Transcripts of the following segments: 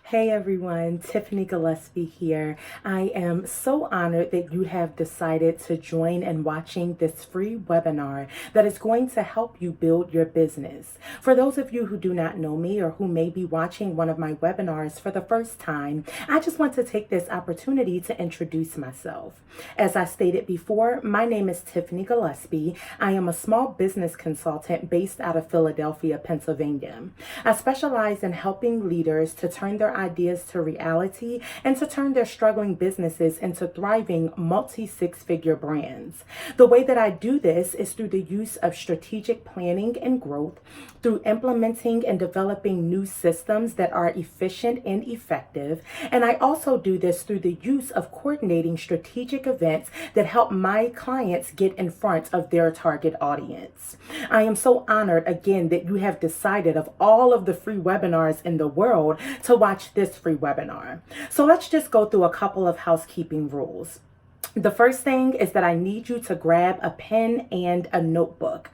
Hey everyone, Tiffany Gillespie here. I am so honored that you have decided to join in watching this free webinar that is going to help you build your business. For those of you who do not know me or who may be watching one of my webinars for the first time, I just want to take this opportunity to introduce myself. As I stated before, my name is Tiffany Gillespie. I am a small business consultant based out of Philadelphia, Pennsylvania. I specialize in helping leaders to turn their ideas to reality and to turn their struggling businesses into thriving multi-six-figure brands. The way that I do this is through the use of strategic planning and growth, through implementing and developing new systems that are efficient and effective. And I also do this through the use of coordinating strategic events that help my clients get in front of their target audience. I am so honored again that you have decided of all of the free webinars in the world to watch this free webinar. So let's just go through a couple of housekeeping rules. The first thing is that I need you to grab a pen and a notebook.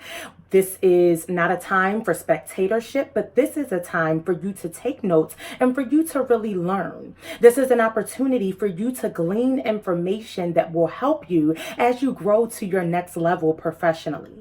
This is not a time for spectatorship, but this is a time for you to take notes and for you to really learn. This is an opportunity for you to glean information that will help you as you grow to your next level professionally.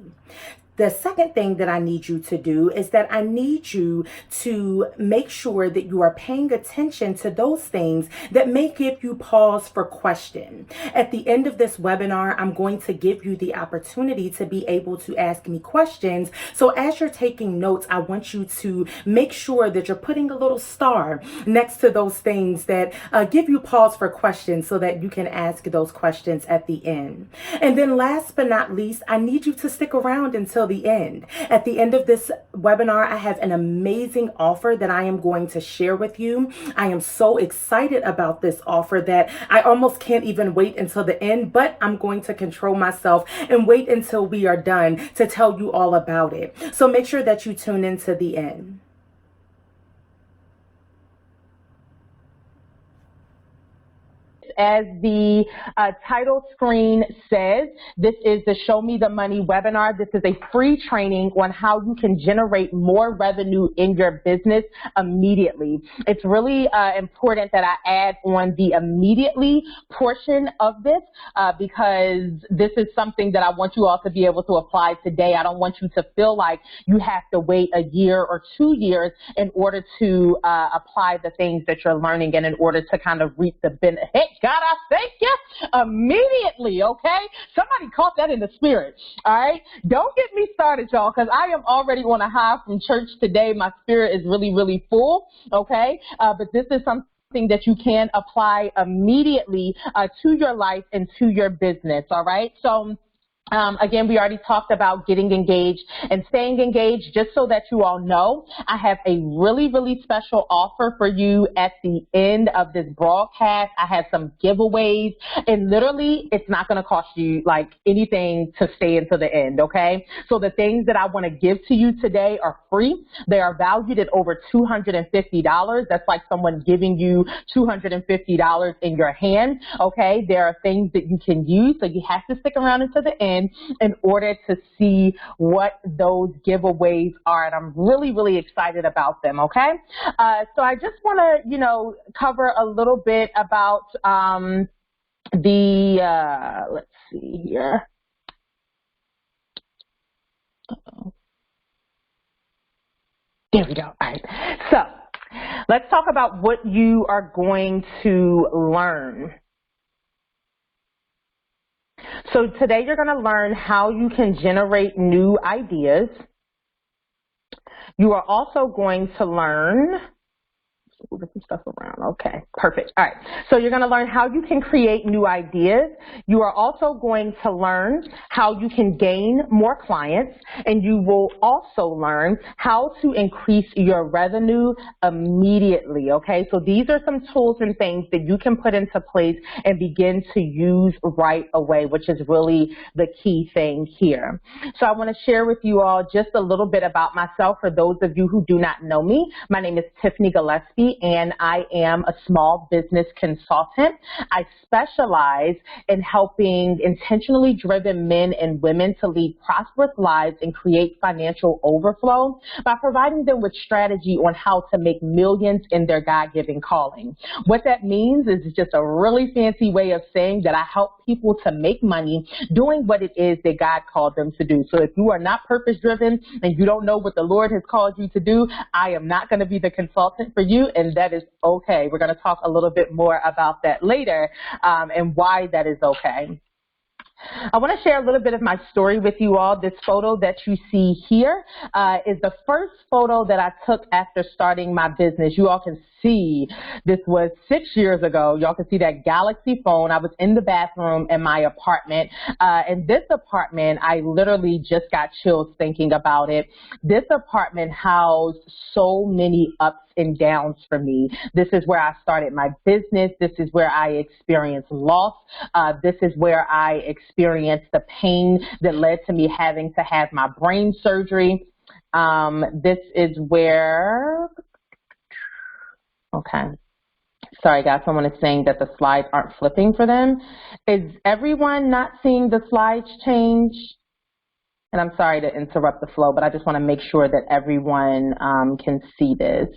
The second thing that I need you to do is that I need you to make sure that you are paying attention to those things that may give you pause for question. At the end of this webinar, I'm going to give you the opportunity to be able to ask me questions. So as you're taking notes, I want you to make sure that you're putting a little star next to those things that give you pause for questions so that you can ask those questions at the end. And then last but not least, I need you to stick around until the end. At the end of this webinar, I have an amazing offer that I am going to share with you. I am so excited about this offer that I almost can't even wait until the end, but I'm going to control myself and wait until we are done to tell you all about it. So make sure that you tune into the end. As the title screen says, this is the Show Me the Money webinar. This is a free training on how you can generate more revenue in your business immediately. It's really important that I add on the immediately portion of this because this is something that I want you all to be able to apply today. I don't want you to feel like you have to wait a year or 2 years in order to apply the things that you're learning and in order to kind of reap the benefit. God, I thank you immediately, okay? Somebody caught that in the spirit, all right? Don't get me started, y'all, because I am already on a high from church today. My spirit is really, really full, okay? But this is something that you can apply immediately to your life and to your business, all right? So, again, we already talked about getting engaged and staying engaged. Just so that you all know, I have a really, really special offer for you at the end of this broadcast. I have some giveaways, and literally it's not going to cost you like anything to stay until the end, okay? So the things that I want to give to you today are free. They are valued at over $250. That's like someone giving you $250 in your hand, okay? There are things that you can use, so you have to stick around until the end in order to see what those giveaways are, and I'm really, really excited about them, okay? So I just want to, cover a little bit about let's see here. There we go. All right. So let's talk about what you are going to learn. So today you're going to learn how you can generate new ideas. You are also going to learn, moving some stuff around. Okay, perfect. All right. So you're going to learn how you can create new ideas. You are also going to learn how you can gain more clients, and you will also learn how to increase your revenue immediately. Okay, so these are some tools and things that you can put into place and begin to use right away, which is really the key thing here. So I want to share with you all just a little bit about myself for those of you who do not know me. My name is Tiffany Gillespie. Money, and I am a small business consultant. I specialize in helping intentionally driven men and women to lead prosperous lives and create financial overflow by providing them with strategy on how to make millions in their God-given calling. What that means is just a really fancy way of saying that I help people to make money doing what it is that God called them to do. So if you are not purpose-driven and you don't know what the Lord has called you to do, I am not going to be the consultant for you, and that is okay. We're going to talk a little bit more about that later and why that is okay. I want to share a little bit of my story with you all. This photo that you see here is the first photo that I took after starting my business. You all can see this was 6 years ago. Y'all can see that Galaxy phone. I was in the bathroom in my apartment. And this apartment, I literally just got chills thinking about it. This apartment housed so many ups and downs for me. This is where I started my business. This is where I experienced loss. This is where I experienced the pain that led to me having to have my brain surgery. This is where, okay. Sorry guys, someone is saying that the slides aren't flipping for them. Is everyone not seeing the slides change? And I'm sorry to interrupt the flow, but I just want to make sure that everyone can see this.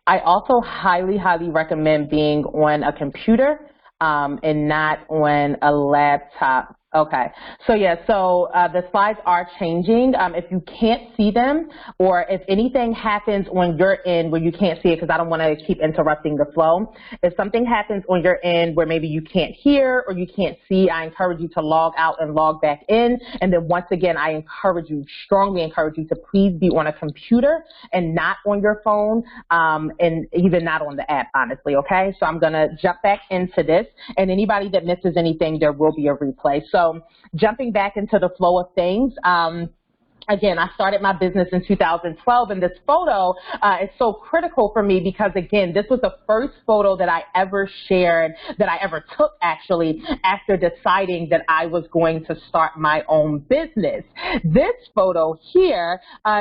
I also highly, highly recommend being on a computer and not on a laptop. Okay, so yeah, the slides are changing. If you can't see them, or if anything happens on your end where you can't see it, because I don't want to keep interrupting the flow, if something happens on your end where maybe you can't hear or you can't see, I encourage you to log out and log back in. And then once again, I strongly encourage you to please be on a computer and not on your phone, and even not on the app, honestly, okay? So I'm going to jump back into this, and anybody that misses anything, there will be a replay. So jumping back into the flow of things, again, I started my business in 2012, and this photo is so critical for me because, again, this was the first photo that I ever shared, that I ever took, actually, after deciding that I was going to start my own business. This photo here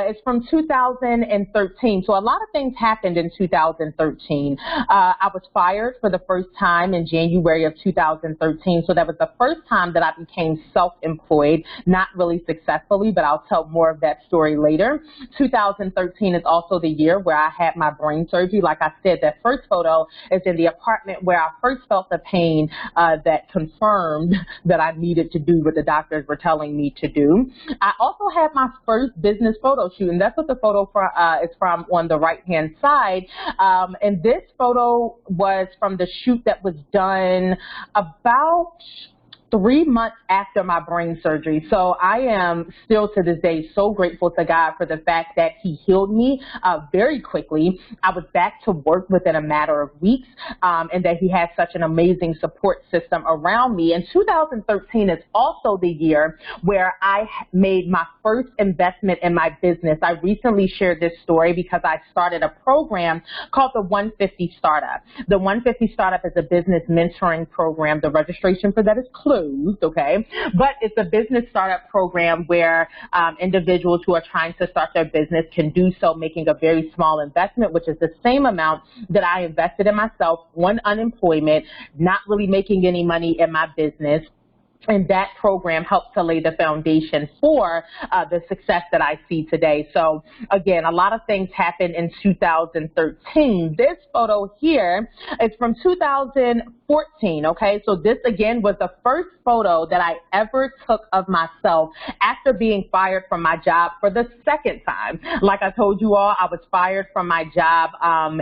is from 2013. So a lot of things happened in 2013. I was fired for the first time in January of 2013. So that was the first time that I became self-employed, not really successfully, but I'll tell more of that story later. 2013 is also the year where I had my brain surgery. Like I said, that first photo is in the apartment where I first felt the pain that confirmed that I needed to do what the doctors were telling me to do. I also had my first business photo shoot, and that's what the photo is from on the right-hand side. And this photo was from the shoot that was done about 3 months after my brain surgery. So I am still to this day so grateful to God for the fact that He healed me very quickly. I was back to work within a matter of weeks, and that He had such an amazing support system around me. And 2013 is also the year where I made my first investment in my business. I recently shared this story because I started a program called the 150 Startup. The 150 Startup is a business mentoring program. The registration for that is closed. Okay, but it's a business startup program where individuals who are trying to start their business can do so making a very small investment, which is the same amount that I invested in myself on unemployment, not really making any money in my business. And that program helped to lay the foundation for the success that I see today. So again, a lot of things happened in 2013. This photo here is from 2014, okay? So this again was the first photo that I ever took of myself after being fired from my job for the second time. Like I told you all, I was fired from my job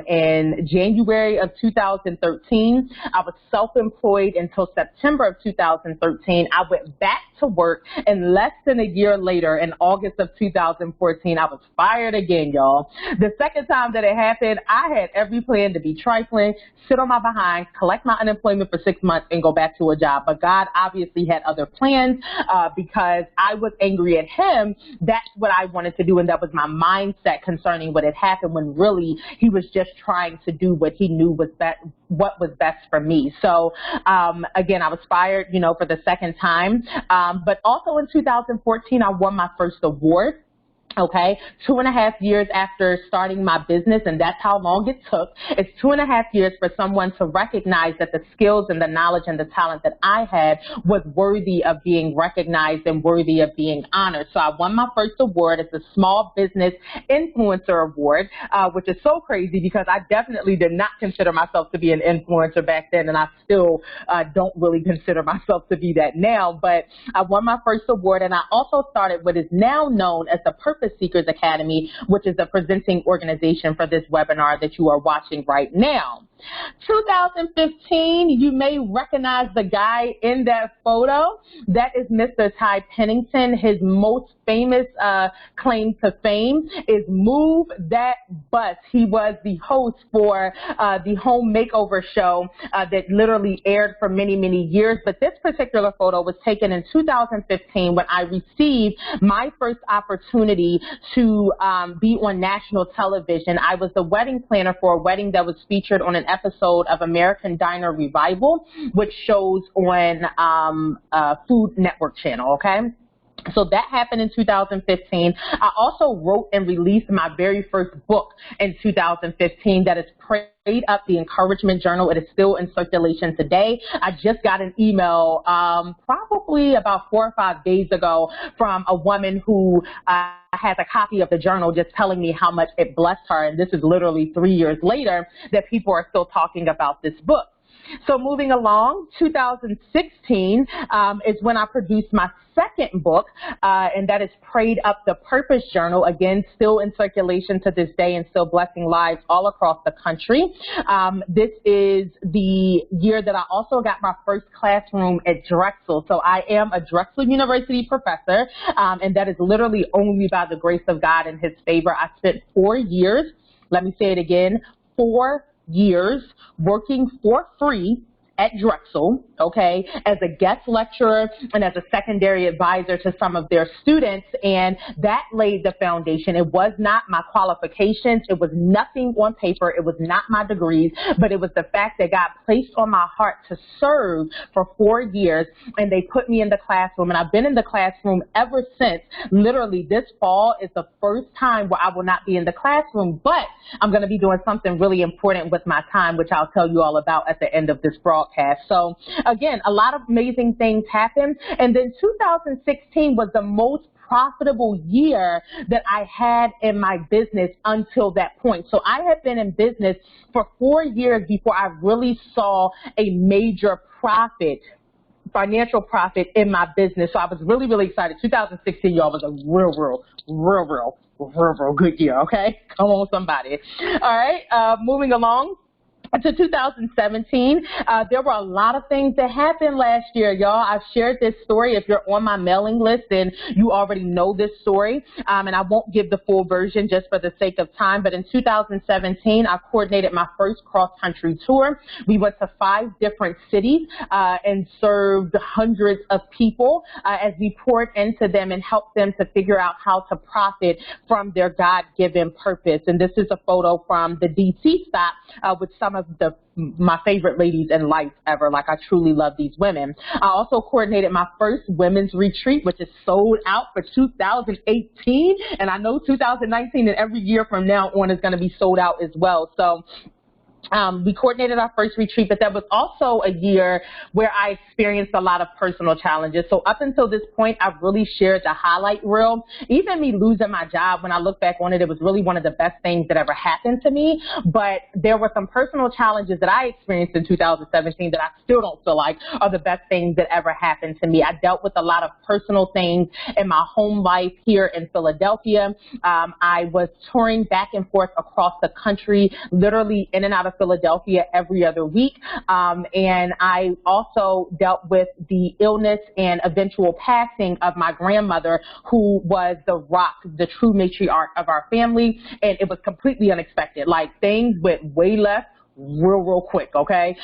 in January of 2013. I was self-employed until September of 2013. I went back to work, and less than a year later, in August of 2014, I was fired again, y'all. The second time that it happened, I had every plan to be trifling, sit on my behind, collect my unemployment for 6 months, and go back to a job. But God obviously had other plans because I was angry at Him. That's what I wanted to do, and that was my mindset concerning what had happened, when really He was just trying to do what He knew was what was best for me. So again, I was fired, for the second time. But also in 2014, I won my first award. Okay, 2.5 years after starting my business, and that's how long it took. It's 2.5 years for someone to recognize that the skills and the knowledge and the talent that I had was worthy of being recognized and worthy of being honored. So I won my first award. It's a Small Business Influencer Award, which is so crazy because I definitely did not consider myself to be an influencer back then, and I still don't really consider myself to be that now. But I won my first award, and I also started what is now known as the Purpose Seekers Academy, which is the presenting organization for this webinar that you are watching right now. 2015, you may recognize the guy in that photo. That is Mr. Ty Pennington. His most famous claim to fame is Move That Bus. He was the host for the home makeover show that literally aired for many, many years. But this particular photo was taken in 2015 when I received my first opportunity to be on national television. I was the wedding planner for a wedding that was featured on an episode of American Diner Revival, which shows on Food Network channel, okay? So that happened in 2015. I also wrote and released my very first book in 2015 that is Prayed Up, the Encouragement Journal. It is still in circulation today. I just got an email probably about 4 or 5 days ago from a woman who has a copy of the journal just telling me how much it blessed her. And this is literally 3 years later that people are still talking about this book. So moving along, 2016 is when I produced my second book, and that is Prayed Up, the Purpose Journal, again, still in circulation to this day and still blessing lives all across the country. This is the year that I also got my first classroom at Drexel. So I am a Drexel University professor, and that is literally only by the grace of God and his favor. I spent 4 years, let me say it again, 4 years working for free at Drexel, okay, as a guest lecturer and as a secondary advisor to some of their students, and that laid the foundation. It was not my qualifications. It was nothing on paper. It was not my degrees, but it was the fact that God placed on my heart to serve for 4 years, and they put me in the classroom, and I've been in the classroom ever since. Literally, this fall is the first time where I will not be in the classroom, but I'm going to be doing something really important with my time, which I'll tell you all about at the end of this broadcast. So again, a lot of amazing things happened. And then 2016 was the most profitable year that I had in my business until that point. So I had been in business for 4 years before I really saw a major profit, financial profit in my business. So I was really, really excited. 2016, y'all, was a real good year, okay? Come on, somebody. All right, moving along to 2017, there were a lot of things that happened last year, y'all. I've shared this story. If you're on my mailing list, then you already know this story, and I won't give the full version just for the sake of time, but in 2017, I coordinated my first cross-country tour. We went to 5 different cities and served hundreds of people as we poured into them and helped them to figure out how to profit from their God-given purpose. And this is a photo from the DC stop with some of my favorite ladies in life ever. Like, I truly love these women. I also coordinated my first women's retreat, which is sold out for 2018. And I know 2019 and every year from now on is going to be sold out as well. So we coordinated our first retreat, but that was also a year where I experienced a lot of personal challenges. So up until this point, I've really shared the highlight reel. Even me losing my job, when I look back on it, it was really one of the best things that ever happened to me. But there were some personal challenges that I experienced in 2017 that I still don't feel like are the best things that ever happened to me. I dealt with a lot of personal things in my home life here in Philadelphia. I was touring back and forth across the country, literally in and out of Philadelphia every other week. And I also dealt with the illness and eventual passing of my grandmother, who was the rock, the true matriarch of our family. And it was completely unexpected. Like, things went way left, real quick, okay?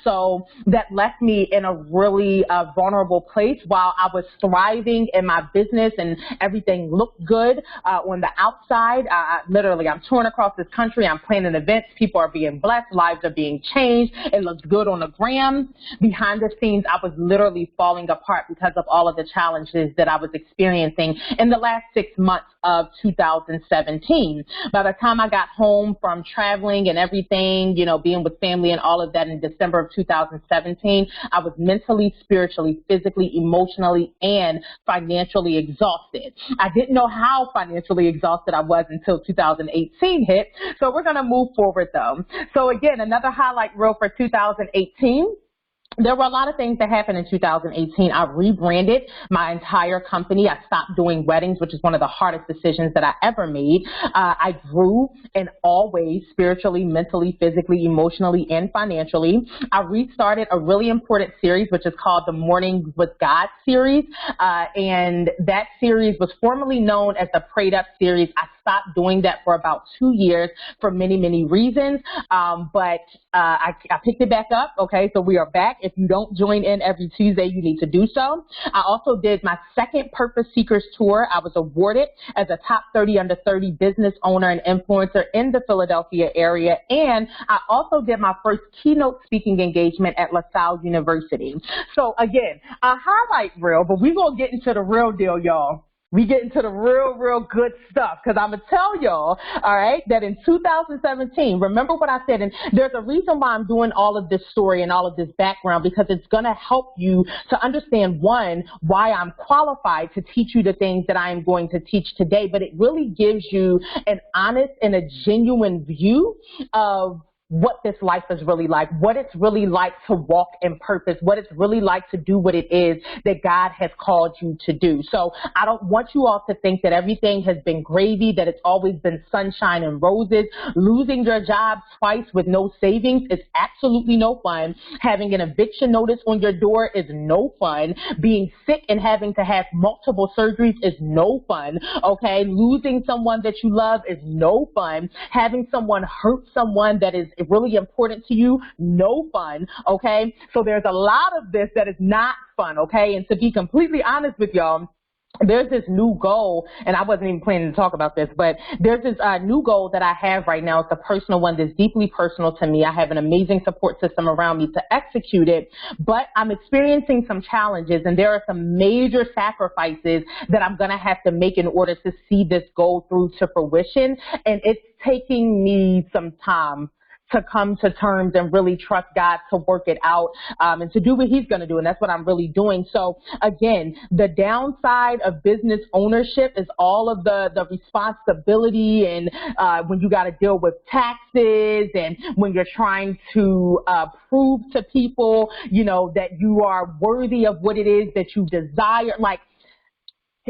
So that left me in a really vulnerable place while I was thriving in my business and everything looked good on the outside. Literally, I'm touring across this country. I'm planning events. People are being blessed. Lives are being changed. It looks good on the gram. Behind the scenes, I was literally falling apart because of all of the challenges that I was experiencing in the last 6 months of 2017. By the time I got home from traveling and everything, you know, being with family and all of that in December of 2017, I was mentally, spiritually, physically, emotionally, and financially exhausted. I didn't know how financially exhausted I was until 2018 hit. So we're going to move forward though. So again, another highlight reel for 2018. There were a lot of things that happened in 2018. I rebranded my entire company. I stopped doing weddings, which is one of the hardest decisions that I ever made. I grew in all ways, spiritually, mentally, physically, emotionally, and financially. I restarted a really important series, which is called the Morning with God series. And that series was formerly known as the Prayed Up series. I stopped doing that for about 2 years for many reasons. But I picked it back up. Okay, so we are back. If you don't join in every Tuesday, you need to do so. I also did my second Purpose Seekers Tour. I was awarded as a top 30 under 30 business owner and influencer in the Philadelphia area. And I also did my first keynote speaking engagement at LaSalle University. So again, a highlight reel, but we're going to get into the real deal, y'all. We get into the real good stuff, because I'm going to tell y'all, all right, that in 2017, remember what I said, and there's a reason why I'm doing all of this story and all of this background, because it's going to help you to understand, one, why I'm qualified to teach you the things that I am going to teach today, but it really gives you an honest and a genuine view of what this life is really like, what it's really like to walk in purpose, what it's really like to do what it is that God has called you to do. So I don't want you all to think that everything has been gravy, that it's always been sunshine and roses. Losing your job twice with no savings is absolutely no fun. Having an eviction notice on your door is no fun. Being sick and having to have multiple surgeries is no fun. Okay, losing someone that you love is no fun. Having someone hurt someone that is really important to you, no fun. Okay, so there's a lot of this that is not fun. Okay, and to be completely honest with y'all, there's this new goal, and I wasn't even planning to talk about this, but there's this new goal that I have right now. It's a personal one that's deeply personal to me. I have an amazing support system around me to execute it, but I'm experiencing some challenges, and there are some major sacrifices that I'm going to have to make in order to see this goal through to fruition, and it's taking me some time to come to terms and really trust God to work it out and to do what he's going to do. And that's what I'm really doing. So again, the downside of business ownership is all of the responsibility, and when you got to deal with taxes, and when you're trying to prove to people, you know, that you are worthy of what it is that you desire. Like,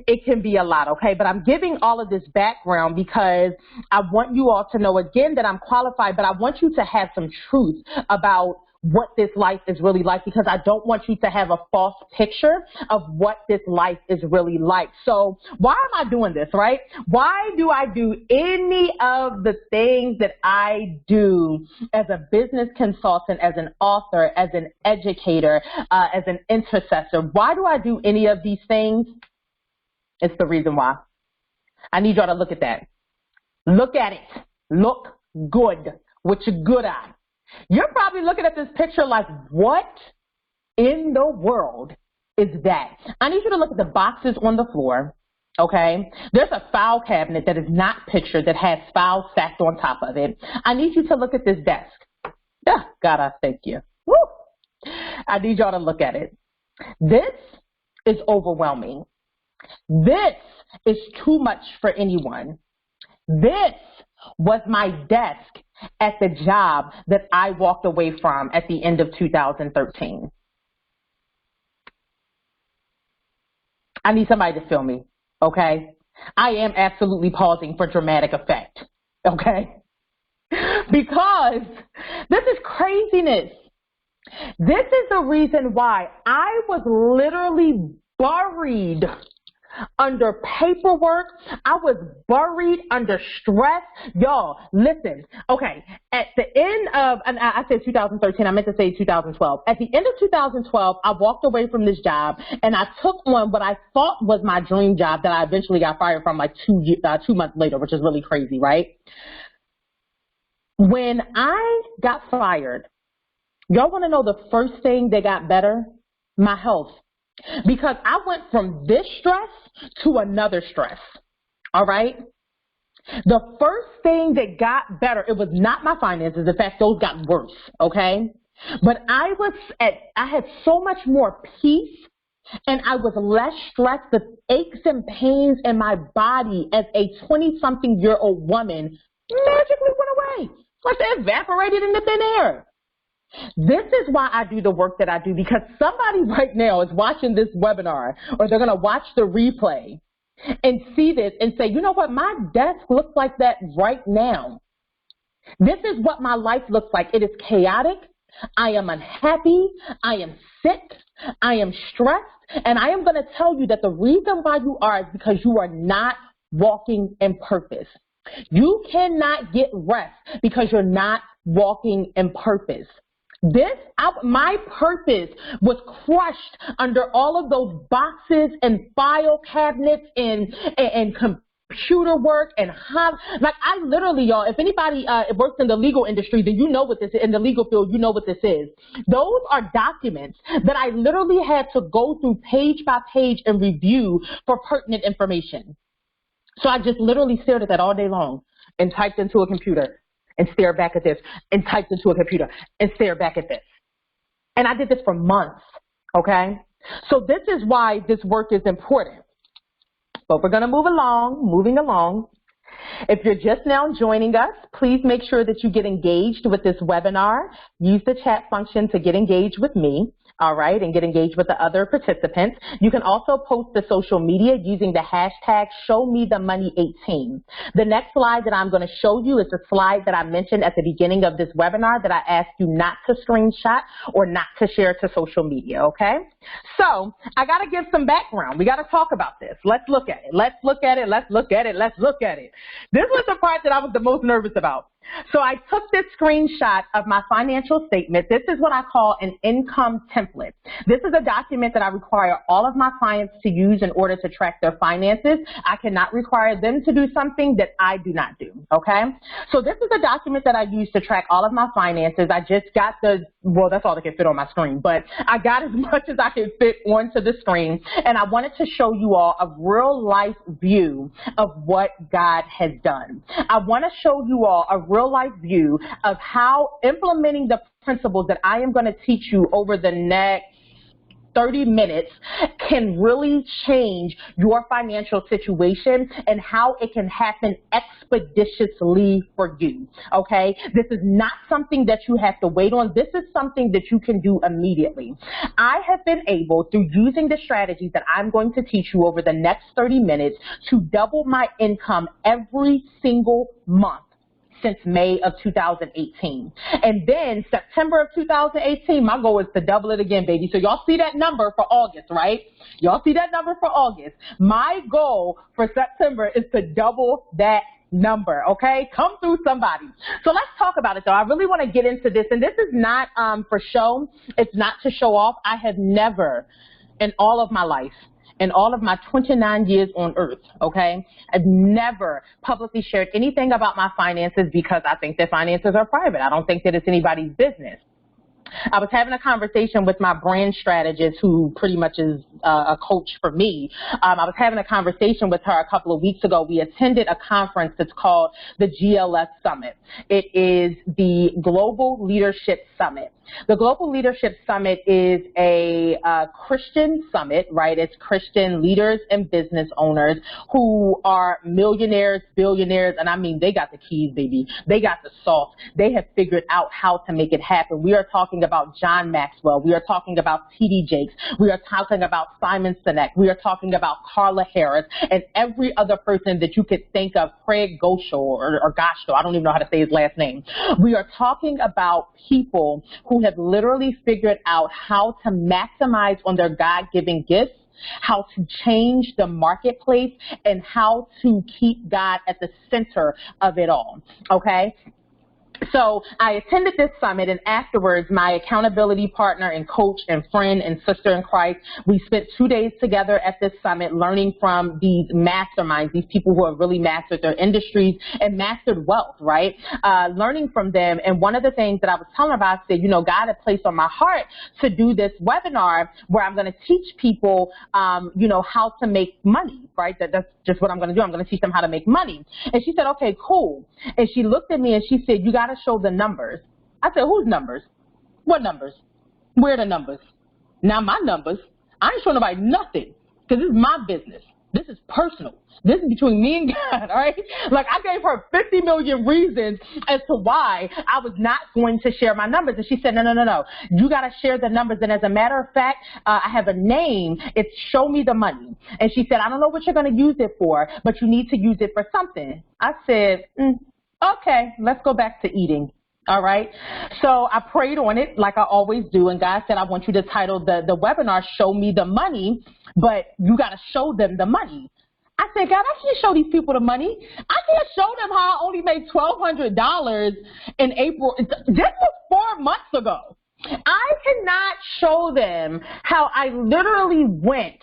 it can be a lot, okay? But I'm giving all of this background because I want you all to know, again, that I'm qualified, but I want you to have some truth about what this life is really like, because I don't want you to have a false picture of what this life is really like. So why am I doing this, right? Why do I do any of the things that I do as a business consultant, as an author, as an educator, as an intercessor? Why do I do any of these things? It's the reason why. I need y'all to look at that. Look at it. Look good with your good eye. You're probably looking at this picture like, what in the world is that? I need you to look at the boxes on the floor, okay? There's a file cabinet that is not pictured that has files stacked on top of it. I need you to look at this desk. Oh, God, I thank you. Woo! I need y'all to look at it. This is overwhelming. This is too much for anyone. This was my desk at the job that I walked away from at the end of 2013. I need somebody to film me, okay? I am absolutely pausing for dramatic effect, okay? Because this is craziness. This is the reason why I was literally buried under paperwork. I was buried under stress. Y'all, listen. Okay, at the end of, and I said 2013, I meant to say 2012. At the end of 2012, I walked away from this job and I took on what I thought was my dream job that I eventually got fired from like 2 months later, which is really crazy, right? When I got fired, y'all want to know the first thing that got better? My health. Because I went from this stress to another stress, all right? The first thing that got better, it was not my finances. In fact, those got worse, okay? But I had so much more peace and I was less stressed. The aches and pains in my body as a 20-something-year-old woman magically went away. Like they evaporated into thin air. This is why I do the work that I do, because somebody right now is watching this webinar or they're going to watch the replay and see this and say, you know what, my desk looks like that right now. This is what my life looks like. It is chaotic. I am unhappy. I am sick. I am stressed. And I am going to tell you that the reason why you are is because you are not walking in purpose. You cannot get rest because you're not walking in purpose. My purpose was crushed under all of those boxes and file cabinets and computer work and like I literally, y'all, if anybody works in the legal industry, then you know what this is. In the legal field, you know what this is. Those are documents that I literally had to go through page by page and review for pertinent information. So I just literally stared at that all day long and typed into a computer and stared back at this and typed into a computer and stared back at this. And I did this for months, okay? So this is why this work is important. But we're going to moving along. If you're just now joining us, please make sure that you get engaged with this webinar. Use the chat function to get engaged with me. All right, and get engaged with the other participants. You can also post to social media using the hashtag ShowMeTheMoney2018. The next slide that I'm going to show you is the slide that I mentioned at the beginning of this webinar that I asked you not to screenshot or not to share to social media, okay? So I got to give some background. We got to talk about this. Let's look at it. Let's look at it. Let's look at it. Let's look at it. This was the part that I was the most nervous about. So I took this screenshot of my financial statement. This is what I call an income template. This is a document that I require all of my clients to use in order to track their finances. I cannot require them to do something that I do not do, okay? So this is a document that I use to track all of my finances. I just got well, that's all that can fit on my screen, but I got as much as I can fit onto the screen, and I wanted to show you all a real life view of what God has done. I want to show you all a real life view of how implementing the principles that I am going to teach you over the next 30 minutes can really change your financial situation and how it can happen expeditiously for you, okay? This is not something that you have to wait on. This is something that you can do immediately. I have been able, through using the strategies that I'm going to teach you over the next 30 minutes, to double my income every single month since May of 2018. And then September of 2018, my goal is to double it again, baby. So y'all see that number for August, right? Y'all see that number for August. My goal for September is to double that number, okay? Come through, somebody. So let's talk about it, though. I really want to get into this. And this is not for show. It's not to show off. I have never in all of my life, in all of my 29 years on earth, okay, I've never publicly shared anything about my finances because I think that finances are private. I don't think that it's anybody's business. I was having a conversation with my brand strategist, who pretty much is a coach for me. I was having a conversation with her a couple of weeks ago. We attended a conference that's called the GLS Summit. It is the Global Leadership Summit. The Global Leadership Summit is a Christian summit, right? It's Christian leaders and business owners who are millionaires, billionaires, and I mean, they got the keys, baby. They got the sauce. They have figured out how to make it happen. We are talking about John Maxwell. We are talking about T.D. Jakes. We are talking about Simon Sinek. We are talking about Carla Harris and every other person that you could think of, Craig Gosho or Gosho. I don't even know how to say his last name. We are talking about people who have literally figured out how to maximize on their God-given gifts how to change the marketplace, and how to keep God at the center of it all, okay? So I attended this summit, and afterwards, my accountability partner and coach and friend and sister in Christ, we spent 2 days together at this summit learning from these masterminds, these people who have really mastered their industries and mastered wealth, right? Learning from them. And one of the things that I was telling her about, I said, you know, God had placed on my heart to do this webinar where I'm going to teach people, you know, how to make money, right? That's just what I'm going to do. I'm going to teach them how to make money. And she said, okay, cool. And she looked at me and she said, you got to show the numbers. I said, whose numbers? What numbers? Where are the numbers? Now my numbers. I ain't showing nobody nothing because this is my business. This is personal. This is between me and God, all right? Like, I gave her 50 million reasons as to why I was not going to share my numbers. And she said, no. You got to share the numbers. And as a matter of fact, I have a name. It's Show Me the Money. And she said, I don't know what you're going to use it for, but you need to use it for something. I said, okay, let's go back to eating. All right. So I prayed on it like I always do. And God said, I want you to title the webinar, Show Me the Money, but you got to show them the money. I said, God, I can't show these people the money. I can't show them how I only made $1,200 in April. This was 4 months ago. I cannot show them how I literally went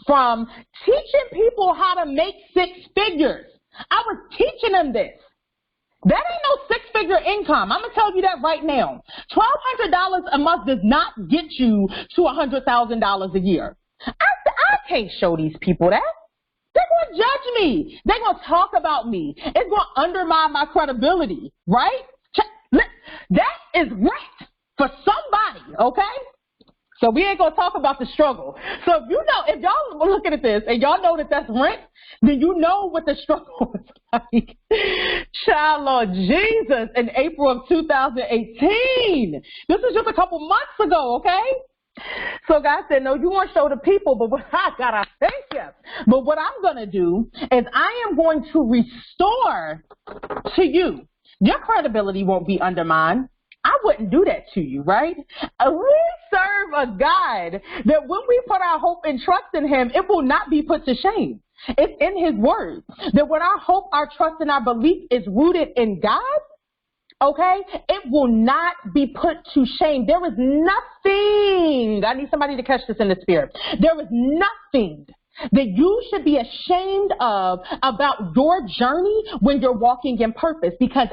from teaching people how to make 6 figures. I was teaching them this. That ain't no 6-figure income. I'm going to tell you that right now. $1,200 a month does not get you to $100,000 a year. I can't show these people that. They're going to judge me. They're going to talk about me. It's going to undermine my credibility, right? That is rent for somebody, okay? So we ain't going to talk about the struggle. So if y'all are looking at this and y'all know that that's rent, then you know what the struggle is like. Child, Lord Jesus, in April of 2018. This is just a couple months ago, okay? So God said, no, you want to show the people, but God, I thank you. But what I'm going to do is I am going to restore to you. Your credibility won't be undermined. I wouldn't do that to you, right? We serve a God that when we put our hope and trust in him, it will not be put to shame. It's in his word that when our hope, our trust, and our belief is rooted in God, okay, it will not be put to shame. There is nothing, I need somebody to catch this in the spirit. There is nothing that you should be ashamed of about your journey when you're walking in purpose, because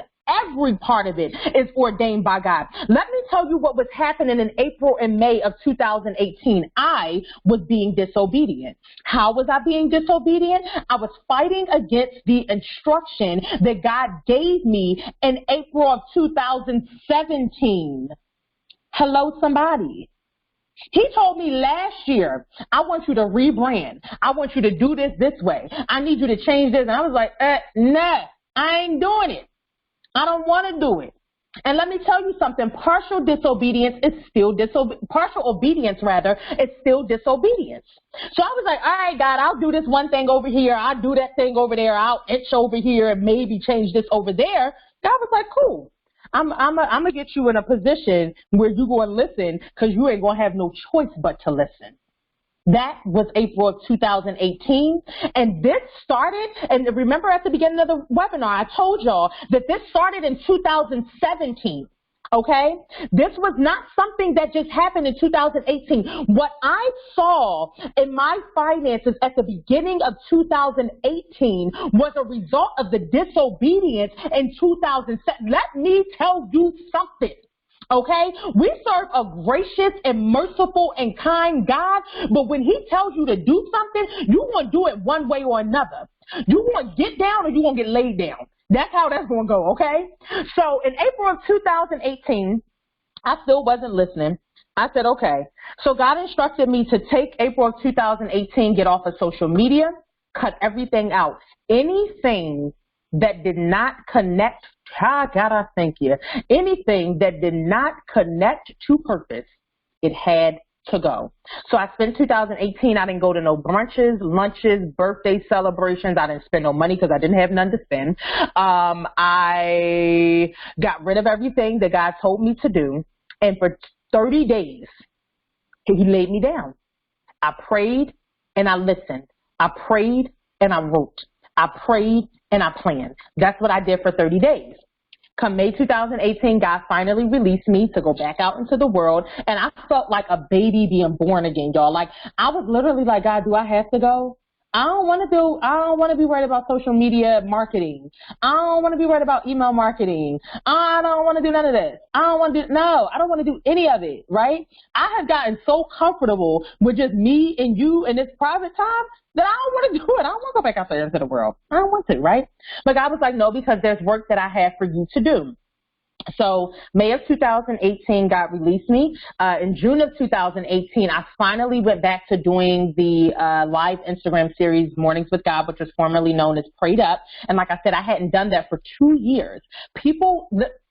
every part of it is ordained by God. Let me tell you what was happening in April and May of 2018. I was being disobedient. How was I being disobedient? I was fighting against the instruction that God gave me in April of 2017. Hello, somebody. He told me last year, I want you to rebrand. I want you to do this way. I need you to change this. And I was like, nah, I ain't doing it. I don't want to do it. And let me tell you something, partial disobedience is still partial obedience rather, is still disobedience. So I was like, all right, God, I'll do this one thing over here. I'll do that thing over there. I'll inch over here and maybe change this over there. God was like, cool. I'm going to get you in a position where you're going to listen because you ain't going to have no choice but to listen. That was April of 2018, and this started, and remember at the beginning of the webinar, I told y'all that this started in 2017, okay? This was not something that just happened in 2018. What I saw in my finances at the beginning of 2018 was a result of the disobedience in 2007. Let me tell you something. Okay, we serve a gracious and merciful and kind God, but when he tells you to do something, you want to do it one way or another. You want to get down or you want to get laid down. That's how that's going to go, okay? So in April of 2018, I still wasn't listening. I said, okay. So God instructed me to take April of 2018, get off of social media, cut everything out. Anything that did not connect, God, I thank you. Anything that did not connect to purpose, it had to go. So I spent 2018, I didn't go to no brunches, lunches, birthday celebrations. I didn't spend no money because I didn't have none to spend. I got rid of everything that God told me to do. And for 30 days, he laid me down. I prayed and I listened. I prayed and I wrote. I prayed and I planned. That's what I did for 30 days. Come May 2018, God finally released me to go back out into the world, and I felt like a baby being born again, y'all. Like, I was literally like, God, do I have to go? I don't want to be worried about social media marketing. I don't want to be worried about email marketing. I don't want to do none of this. I don't want to do any of it, right? I have gotten so comfortable with just me and you in this private time that I don't want to do it. I don't want to go back out there into the world. I don't want to, right? But God was like, no, because there's work that I have for you to do. So May of 2018, God released me. In June of 2018, I finally went back to doing the live Instagram series, Mornings with God, which was formerly known as Prayed Up. And like I said, I hadn't done that for 2 years.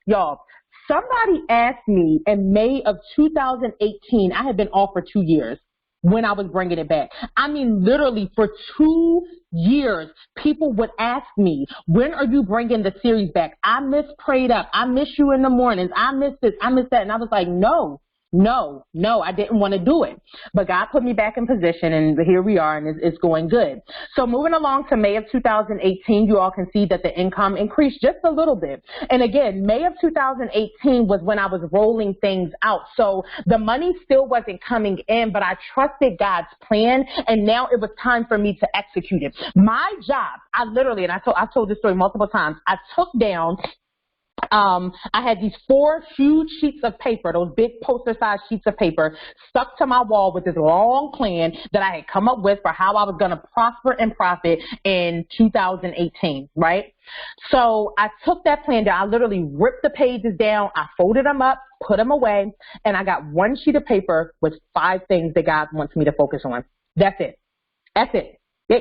Y'all, somebody asked me in May of 2018, I had been off for 2 years, when I was bringing it back. I mean, literally for 2 years, people would ask me, when are you bringing the series back? I miss Prayed Up. I miss you in the mornings. I miss this. I miss that. And I was like, no, I didn't want to do it. But God put me back in position, and here we are, and it's going good. So moving along to May of 2018, you all can see that the income increased just a little bit. And again, May of 2018 was when I was rolling things out. So the money still wasn't coming in, but I trusted God's plan, and now it was time for me to execute it. My job, and I've told this story multiple times, I took down I had these 4 huge sheets of paper, those big poster-sized sheets of paper, stuck to my wall with this long plan that I had come up with for how I was going to prosper and profit in 2018, right? So I took that plan down. I literally ripped the pages down. I folded them up, put them away, and I got 1 sheet of paper with 5 things that God wants me to focus on. That's it. That's it.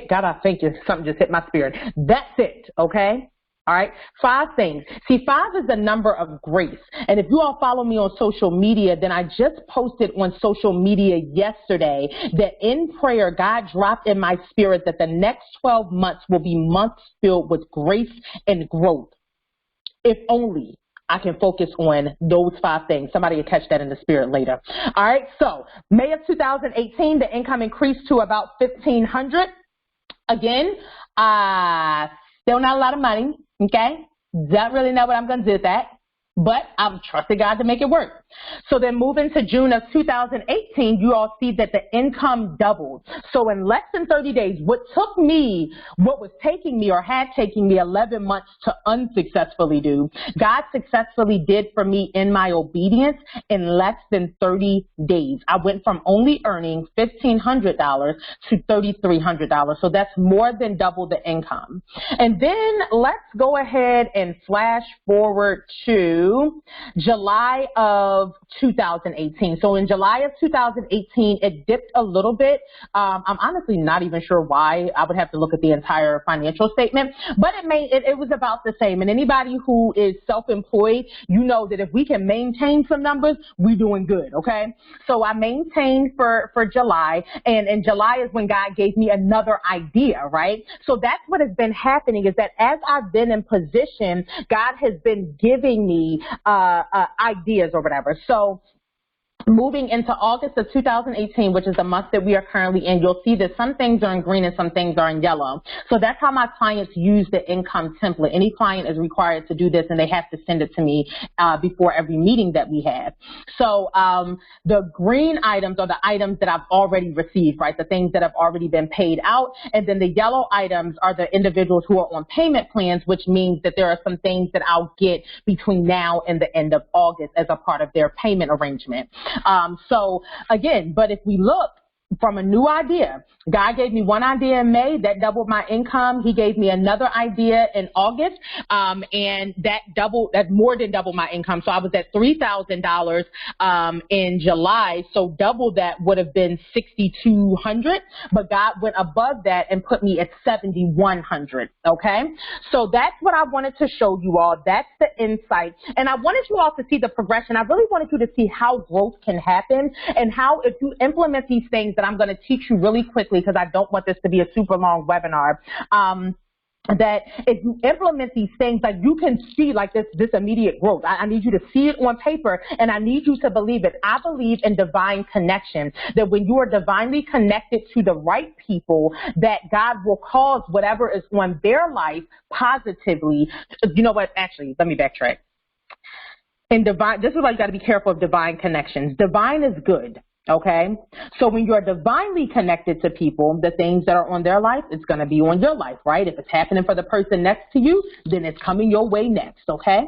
God, I thank you. Something just hit my spirit. That's it, okay? All right, 5 things. See, 5 is the number of grace. And if you all follow me on social media, then I just posted on social media yesterday that in prayer, God dropped in my spirit that the next 12 months will be months filled with grace and growth. If only I can focus on those 5 things. Somebody will catch that in the spirit later. All right, so May of 2018, the income increased to about $1,500. Again, still not a lot of money. Okay, don't really know what I'm going to do with that, but I've trusted God to make it work. So then moving to June of 2018, you all see that the income doubled. So in less than 30 days, what was taking me or had taken me 11 months to unsuccessfully do, God successfully did for me in my obedience in less than 30 days. I went from only earning $1,500 to $3,300. So that's more than double the income. And then let's go ahead and flash forward to July of 2018. So in July of 2018, it dipped a little bit. I'm honestly not even sure why. I would have to look at the entire financial statement, but it was about the same. And anybody who is self-employed, you know that if we can maintain some numbers, we're doing good, okay? So I maintained for July, and in July is when God gave me another idea, right? So that's what has been happening, is that as I've been in position, God has been giving me ideas or whatever. So moving into August of 2018, which is the month that we are currently in, you'll see that some things are in green and some things are in yellow. So that's how my clients use the income template. Any client is required to do this, and they have to send it to me before every meeting that we have. So the green items are the items that I've already received, right? The things that have already been paid out. And then the yellow items are the individuals who are on payment plans, which means that there are some things that I'll get between now and the end of August as a part of their payment arrangement. So again, but if we look from a new idea, God gave me one idea in May that doubled my income. He gave me another idea in August, and that more than doubled my income. So I was at $3,000 in July. So double that would have been $6,200, but God went above that and put me at $7,100. Okay, so that's what I wanted to show you all. That's the insight, and I wanted you all to see the progression. I really wanted you to see how growth can happen, and how if you implement these things that I'm going to teach you really quickly, because I don't want this to be a super long webinar. that if you implement these things, like you can see like this immediate growth. I need you to see it on paper, and I need you to believe it. I believe in divine connection, that when you are divinely connected to the right people, that God will cause whatever is on their life positively. You know what? Actually, let me backtrack. In divine, this is why you got to be careful of divine connections. Divine is good. Okay, so when you're divinely connected to people, the things that are on their life, it's going to be on your life, right? If it's happening for the person next to you, then it's coming your way next, okay?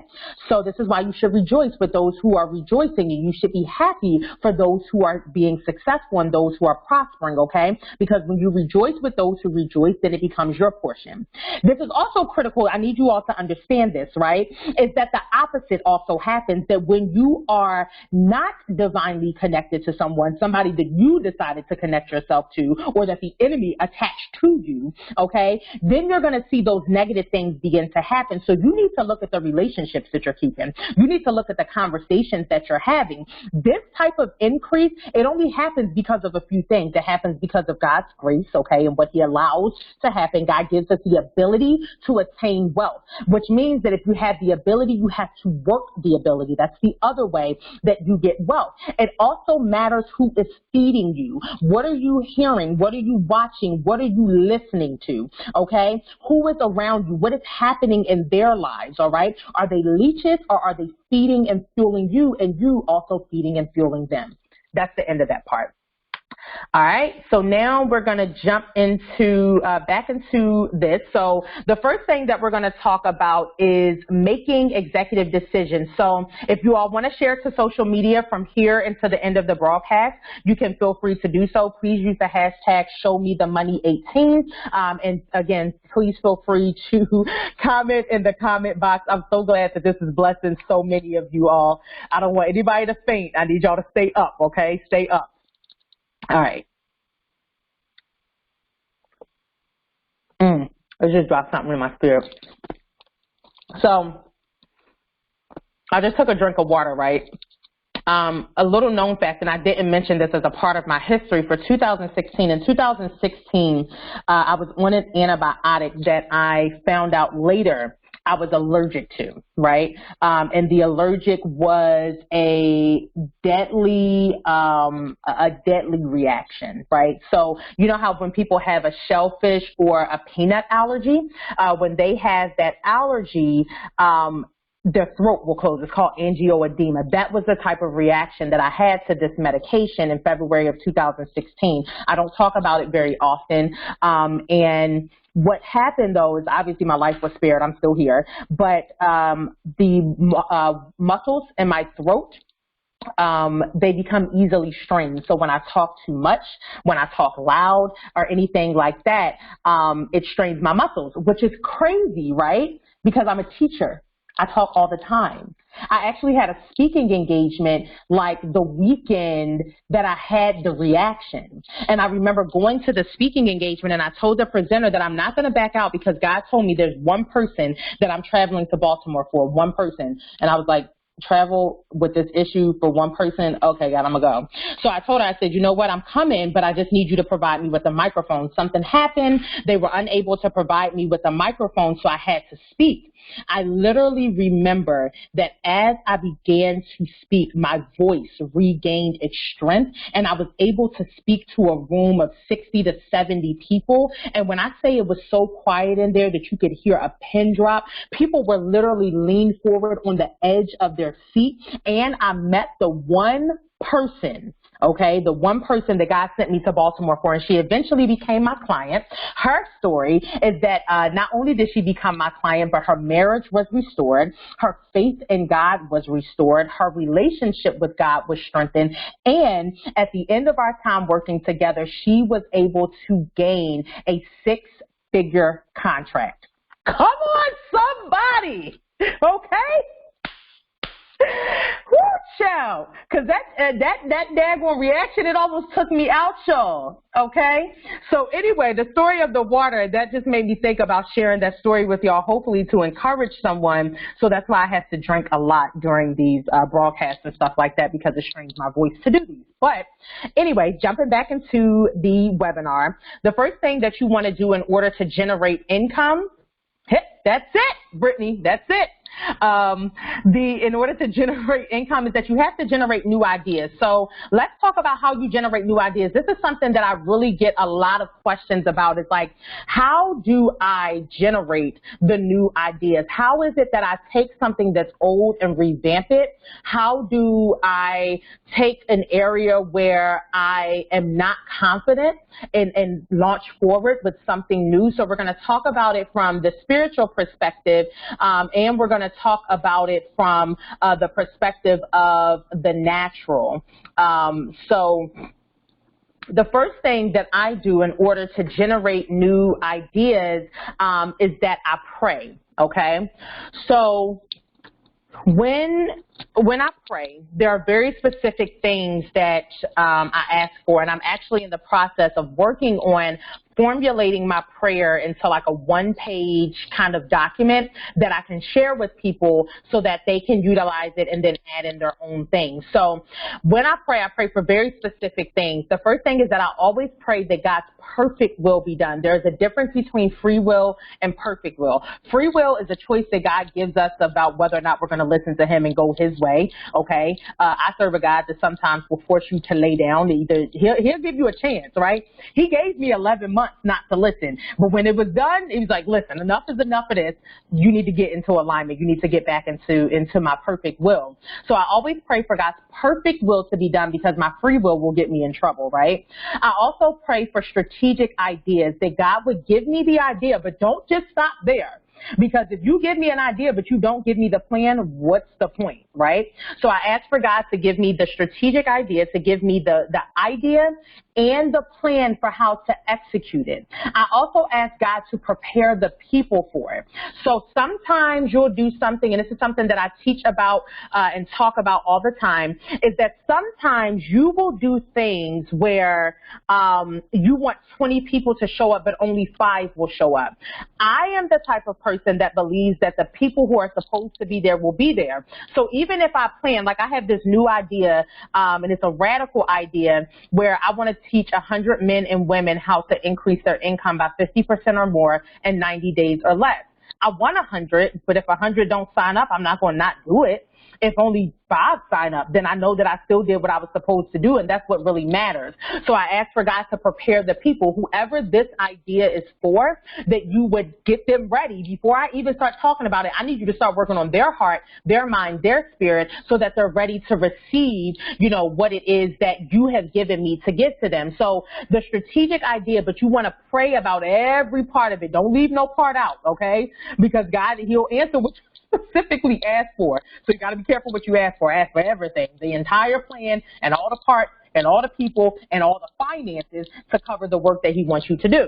So this is why you should rejoice with those who are rejoicing, and you should be happy for those who are being successful and those who are prospering, okay? Because when you rejoice with those who rejoice, then it becomes your portion. This is also critical. I need you all to understand this, right? Is that the opposite also happens, that when you are not divinely connected to someone, somebody that you decided to connect yourself to, or that the enemy attached to you, okay, then you're going to see those negative things begin to happen. So you need to look at the relationships that you're keeping. You need to look at the conversations that you're having. This type of increase, it only happens because of a few things. It happens because of God's grace, okay, and what he allows to happen. God gives us the ability to attain wealth, which means that if you have the ability, you have to work the ability. That's the other way that you get wealth. It also matters who is feeding you. What are you hearing? What are you watching? What are you listening to? Okay? Who is around you? What is happening in their lives? All right? Are they leeches, or are they feeding and fueling you, and you also feeding and fueling them? That's the end of that part. All right, so now we're going to jump into back into this. So the first thing that we're going to talk about is making executive decisions. So if you all want to share to social media from here until the end of the broadcast, you can feel free to do so. Please use the hashtag ShowMeTheMoney2019. And again, please feel free to comment in the comment box. I'm so glad that this is blessing so many of you all. I don't want anybody to faint. I need y'all to stay up, okay? Stay up. All right. I just dropped something in my spirit. So I just took a drink of water, right? A little known fact, and I didn't mention this as a part of my history for 2016. In 2016, I was on an antibiotic that I found out later I was allergic to, right? And the allergic was a deadly reaction, right? So you know how when people have a shellfish or a peanut allergy, when they have that allergy, their throat will close. It's called angioedema. That was the type of reaction that I had to this medication in February of 2016. I don't talk about it very often. And what happened, though, is obviously my life was spared. I'm still here. But the muscles in my throat, they become easily strained. So when I talk too much, when I talk loud or anything like that, it strains my muscles, which is crazy, right? Because I'm a teacher. I talk all the time. I actually had a speaking engagement like the weekend that I had the reaction. And I remember going to the speaking engagement, and I told the presenter that I'm not going to back out because God told me there's one person that I'm traveling to Baltimore for, one person. And I was like, travel with this issue for one person? Okay, God, I'm gonna go. So I told her, I said, you know what, I'm coming, but I just need you to provide me with a microphone. Something happened. They were unable to provide me with a microphone, so I had to speak. I literally remember that as I began to speak, my voice regained its strength, and I was able to speak to a room of 60 to 70 people. And when I say it was so quiet in there that you could hear a pin drop, people were literally leaned forward on the edge of their seat, and I met the one person, okay, the one person that God sent me to Baltimore for, and she eventually became my client. Her story is that not only did she become my client, but her marriage was restored, her faith in God was restored, her relationship with God was strengthened, and at the end of our time working together, she was able to gain a 6-figure contract. Come on, somebody, okay? Woo, child, because that daggone reaction, it almost took me out, y'all, okay? So anyway, the story of the water, that just made me think about sharing that story with y'all, hopefully to encourage someone. So that's why I had to drink a lot during these broadcasts and stuff like that, because it strains my voice to do these. But anyway, jumping back into the webinar, the first thing that you want to do in order to generate income That's it, Brittany. That's it. In order to generate income is that you have to generate new ideas. So let's talk about how you generate new ideas. This is something that I really get a lot of questions about. It's like, how do I generate the new ideas? How is it that I take something that's old and revamp it? How do I take an area where I am not confident and launch forward with something new? So we're going to talk about it from the spiritual perspective, and we're going to talk about it from the perspective of the natural. So the first thing that I do in order to generate new ideas is that I pray, okay? So when I pray, there are very specific things that I ask for, and I'm actually in the process of working on formulating my prayer into like a one-page kind of document that I can share with people so that they can utilize it and then add in their own things. So when I pray for very specific things. The first thing is that I always pray that God's perfect will be done. There's a difference between free will and perfect will. Free will is a choice that God gives us about whether or not we're going to listen to him and go his way, okay? I serve a God that sometimes will force you to lay down. Either he'll give you a chance, right? He gave me 11 months not to listen. But when it was done, he was like, listen, enough is enough of this. You need to get into alignment. You need to get back into my perfect will. So I always pray for God's perfect will to be done because my free will get me in trouble, right? I also pray for strategic ideas, that God would give me the idea, but don't just stop there. Because if you give me an idea, but you don't give me the plan, what's the point, right? So I ask for God to give me the strategic idea, to give me the idea and the plan for how to execute it. I also ask God to prepare the people for it. So sometimes you'll do something, and this is something that I teach about and talk about all the time, is that sometimes you will do things where you want 20 people to show up, but only 5 will show up. I am the type of person that believes that the people who are supposed to be there will be there. So even if I plan, like I have this new idea, and it's a radical idea where I want to teach 100 men and women how to increase their income by 50% or more in 90 days or less. I want 100, but if 100 don't sign up, I'm not going to not do it. If only 5 sign up, then I know that I still did what I was supposed to do, and that's what really matters. So I ask for God to prepare the people, whoever this idea is for, that you would get them ready. Before I even start talking about it, I need you to start working on their heart, their mind, their spirit, so that they're ready to receive, what it is that you have given me to give to them. So the strategic idea, but you want to pray about every part of it. Don't leave no part out, okay? Because God, he'll answer what you specifically ask for. So you got to be careful what you ask for. Ask for everything, the entire plan and all the parts and all the people and all the finances to cover the work that he wants you to do.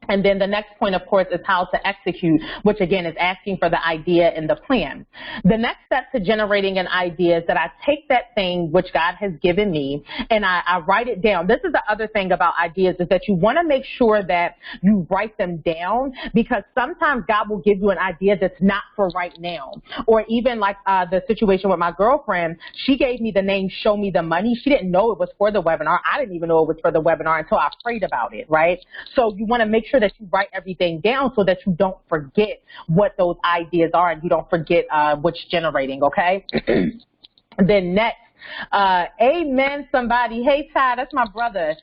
And then the next point, of course, is how to execute, which again is asking for the idea and the plan. The next step to generating an idea is that I take that thing which God has given me and I write it down. This is the other thing about ideas, is that you want to make sure that you write them down, because sometimes God will give you an idea that's not for right now. Or even like the situation with my girlfriend, she gave me the name Show Me the Money. She didn't know it was for the webinar. I didn't even know it was for the webinar until I prayed about it, right? So you want to make sure that you write everything down so that you don't forget what those ideas are and you don't forget what's generating, okay? Then next, amen, somebody. Hey, Ty, that's my brother.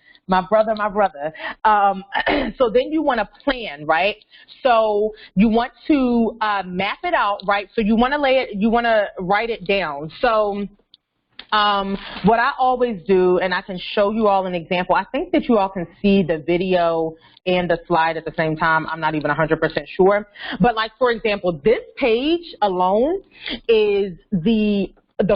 So then you want to plan, right? So you want to map it out, right? So you want to write it down. So what I always do, and I can show you all an example. I think that you all can see the video and the slide at the same time. I'm not even 100% sure. But like, for example, this page alone is the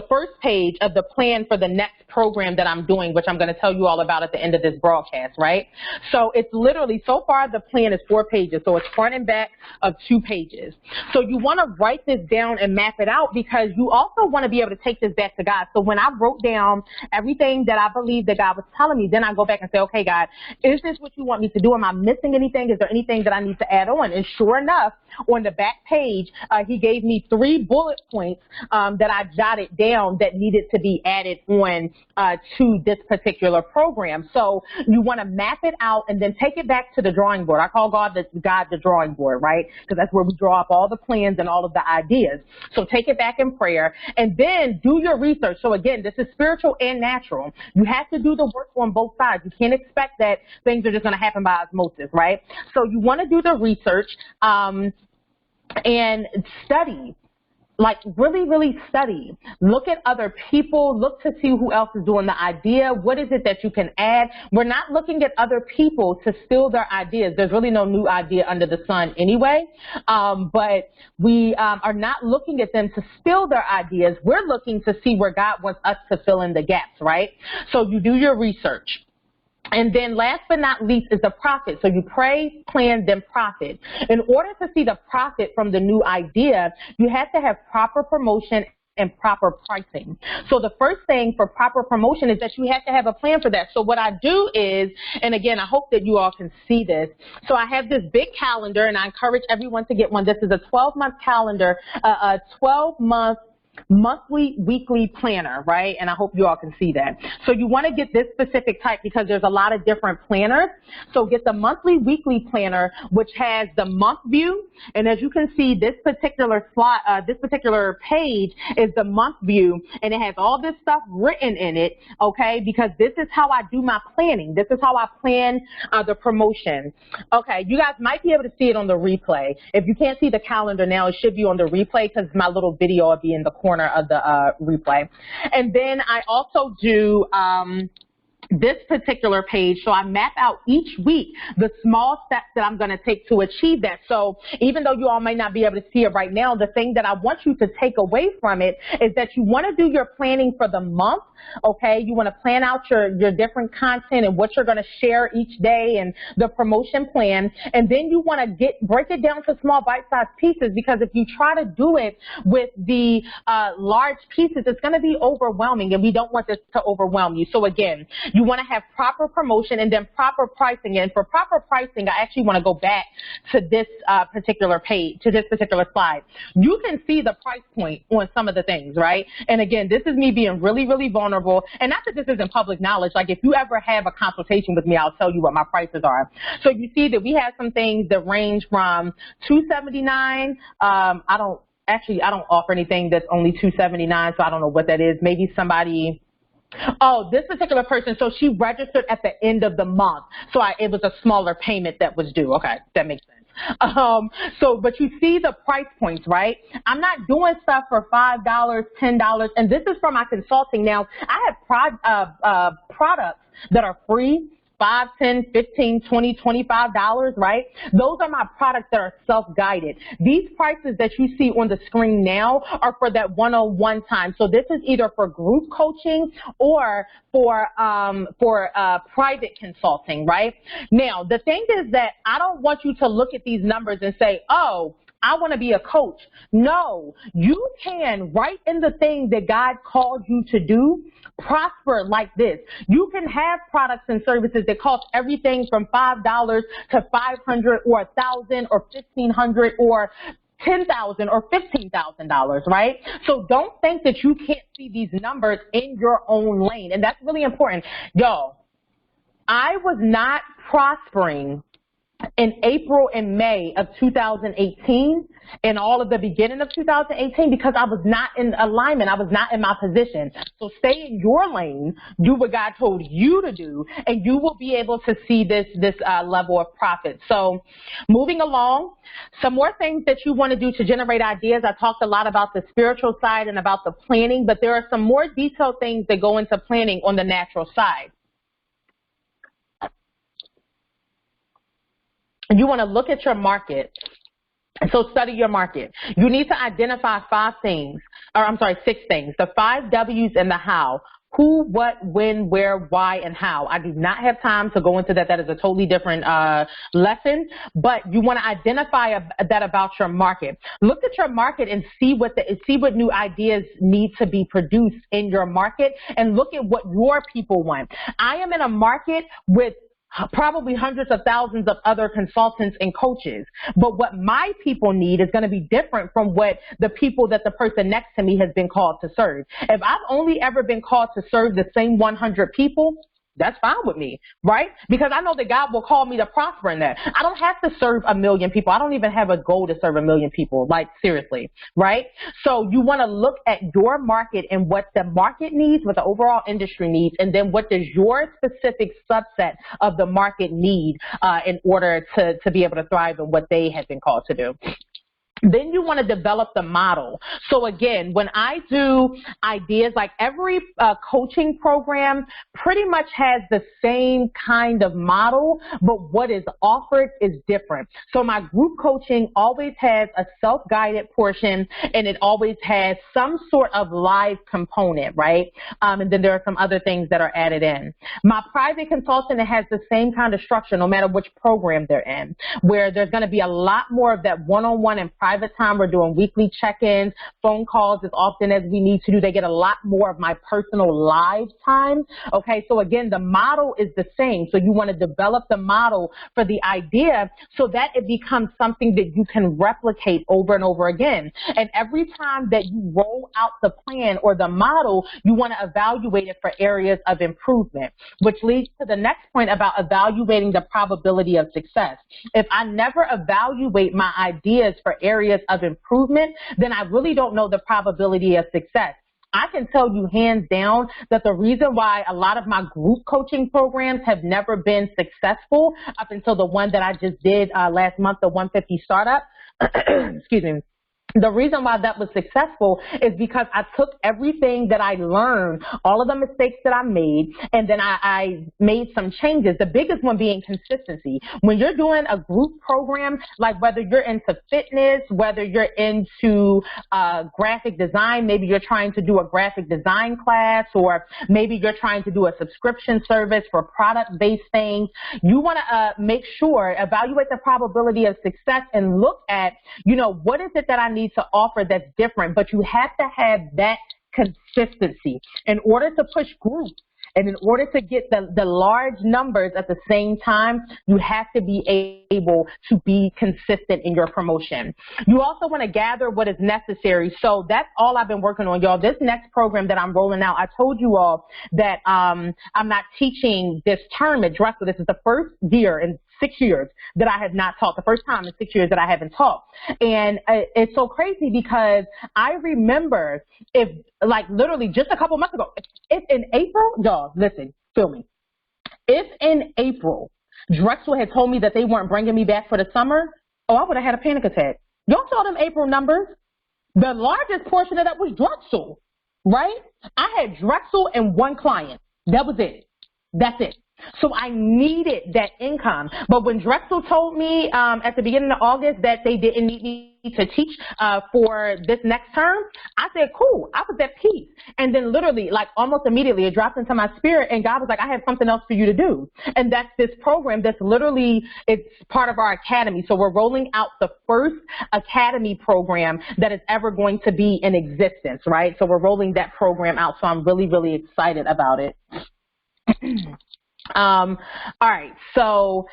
first page of the plan for the next program that I'm doing, which I'm going to tell you all about at the end of this broadcast, right? So it's literally, so far the plan is 4 pages. So it's front and back of 2 pages. So you want to write this down and map it out, because you also want to be able to take this back to God. So when I wrote down everything that I believe that God was telling me, then I go back and say, okay, God, is this what you want me to do? Am I missing anything? Is there anything that I need to add on? And sure enough, on the back page, he gave me 3 bullet points that I jotted down that needed to be added on to this particular program. So you want to map it out and then take it back to the drawing board. I call God the drawing board, right? Because that's where we draw up all the plans and all of the ideas. So take it back in prayer and then do your research. So again, this is spiritual and natural. You have to do the work on both sides. You can't expect that things are just going to happen by osmosis, right? So you want to do the research and study. Like really study. Look at other people. Look to see who else is doing the idea. What is it that you can add? We're not looking at other people to steal their ideas. There's really no new idea under the sun anyway. But we are not looking at them to steal their ideas. We're looking to see where God wants us to fill in the gaps, right? So you do your research. And then last but not least is the profit. So you pray, plan, then profit. In order to see the profit from the new idea, you have to have proper promotion and proper pricing. So the first thing for proper promotion is that you have to have a plan for that. So what I do is, and again, I hope that you all can see this. So I have this big calendar, and I encourage everyone to get one. This is a 12-month calendar, a 12-month monthly, weekly planner, right? And I hope you all can see that. So you want to get this specific type because there's a lot of different planners. So get the monthly, weekly planner, which has the month view. And as you can see, this particular slide, this particular page is the month view, and it has all this stuff written in it, okay? Because this is how I do my planning. This is how I plan the promotion. Okay, you guys might be able to see it on the replay. If you can't see the calendar now, it should be on the replay because my little video will be in the corner of the replay. And then I also do this particular page, so I map out each week the small steps that I'm going to take to achieve that. So even though you all may not be able to see it right now, the thing that I want you to take away from it is that you want to do your planning for the month, okay? You want to plan out your different content and what you're going to share each day and the promotion plan, and then you want to break it down to small bite-sized pieces, because if you try to do it with the large pieces, it's going to be overwhelming, and we don't want this to overwhelm you. So again, you want to have proper promotion and then proper pricing. And for proper pricing, I actually want to go back to this particular page, to this particular slide. You can see the price point on some of the things, right? And again, this is me being really vulnerable. And not that this isn't public knowledge. Like if you ever have a consultation with me, I'll tell you what my prices are. So you see that we have some things that range from $279. I don't offer anything that's only $279, so I don't know what that is. Maybe somebody. Oh, this particular person, so she registered at the end of the month, so it was a smaller payment that was due. Okay, that makes sense. But you see the price points, right? I'm not doing stuff for $5, $10, and this is for my consulting. Now, I have products that are free. $5, $10, $15, $20, $25, right? Those are my products that are self-guided. These prices that you see on the screen now are for that one-on-one time. So this is either for group coaching or for private consulting, right? Now, the thing is that I don't want you to look at these numbers and say, oh, I want to be a coach. No, you can, right in the thing that God called you to do, prosper like this. You can have products and services that cost everything from $5 to $500 or $1,000 or $1,500 or $10,000 or $15,000, right? So don't think that you can't see these numbers in your own lane. And that's really important. Y'all, I was not prospering in April and May of 2018 and all of the beginning of 2018 because I was not in alignment. I was not in my position. So stay in your lane, do what God told you to do, and you will be able to see this level of profit. So moving along, some more things that you want to do to generate ideas. I talked a lot about the spiritual side and about the planning, but there are some more detailed things that go into planning on the natural side. You want to look at your market. So study your market. You need to identify 6 things. The 5 W's and the how. Who, what, when, where, why, and how. I do not have time to go into that. That is a totally different lesson. But you want to identify that about your market. Look at your market and see what new ideas need to be produced in your market, and look at what your people want. I am in a market with probably hundreds of thousands of other consultants and coaches. But what my people need is going to be different from what the people that the person next to me has been called to serve. If I've only ever been called to serve the same 100 people, that's fine with me, right? Because I know that God will call me to prosper in that. I don't have to serve 1 million people. I don't even have a goal to serve 1 million people, like seriously, right? So you want to look at your market and what the market needs, what the overall industry needs, and then what does your specific subset of the market need in order to be able to thrive in what they have been called to do. Then you want to develop the model. So again, when I do ideas, like every coaching program pretty much has the same kind of model, but what is offered is different. So my group coaching always has a self-guided portion, and it always has some sort of live component, right? And then there are some other things that are added in. My private consultant, it has the same kind of structure no matter which program they're in, where there's going to be a lot more of that one-on-one and private time. We're doing weekly check-ins, phone calls as often as we need to do. They get a lot more of my personal live time. Okay, so again, the model is the same. So you want to develop the model for the idea so that it becomes something that you can replicate over and over again. And every time that you roll out the plan or the model, you want to evaluate it for areas of improvement, which leads to the next point about evaluating the probability of success. If I never evaluate my ideas for areas of improvement, then I really don't know the probability of success. I can tell you hands down that the reason why a lot of my group coaching programs have never been successful up until the one that I just did last month, the 150 startup, excuse me. The reason why that was successful is because I took everything that I learned, all of the mistakes that I made, and then I made some changes. The biggest one being consistency. When you're doing a group program, like whether you're into fitness, whether you're into graphic design, maybe you're trying to do a graphic design class, or maybe you're trying to do a subscription service for product-based things, you want to make sure, evaluate the probability of success and look at, what is it that I need to offer that's different, but you have to have that consistency in order to push groups. And in order to get the large numbers at the same time, you have to be able to be consistent in your promotion. You also want to gather what is necessary. So that's all I've been working on, y'all. This next program that I'm rolling out, I told you all that I'm not teaching this term at Drexel. This is the first year in 6 years that I have not taught, the first time in 6 years that I haven't taught. And it's so crazy because I remember if, like, literally just a couple months ago, if in April, y'all, listen, feel me. If in April, Drexel had told me that they weren't bringing me back for the summer, I would have had a panic attack. Y'all saw them April numbers. The largest portion of that was Drexel, right? I had Drexel and one client. That was it. That's it. So I needed that income. But when Drexel told me at the beginning of August that they didn't need me to teach for this next term, I said, cool. I was at peace. And then literally, like almost immediately, it dropped into my spirit, and God was like, I have something else for you to do. And that's this program that's literally, it's part of our academy. So we're rolling out the first academy program that is ever going to be in existence, right? So we're rolling that program out. So I'm really, really excited about it. All right, so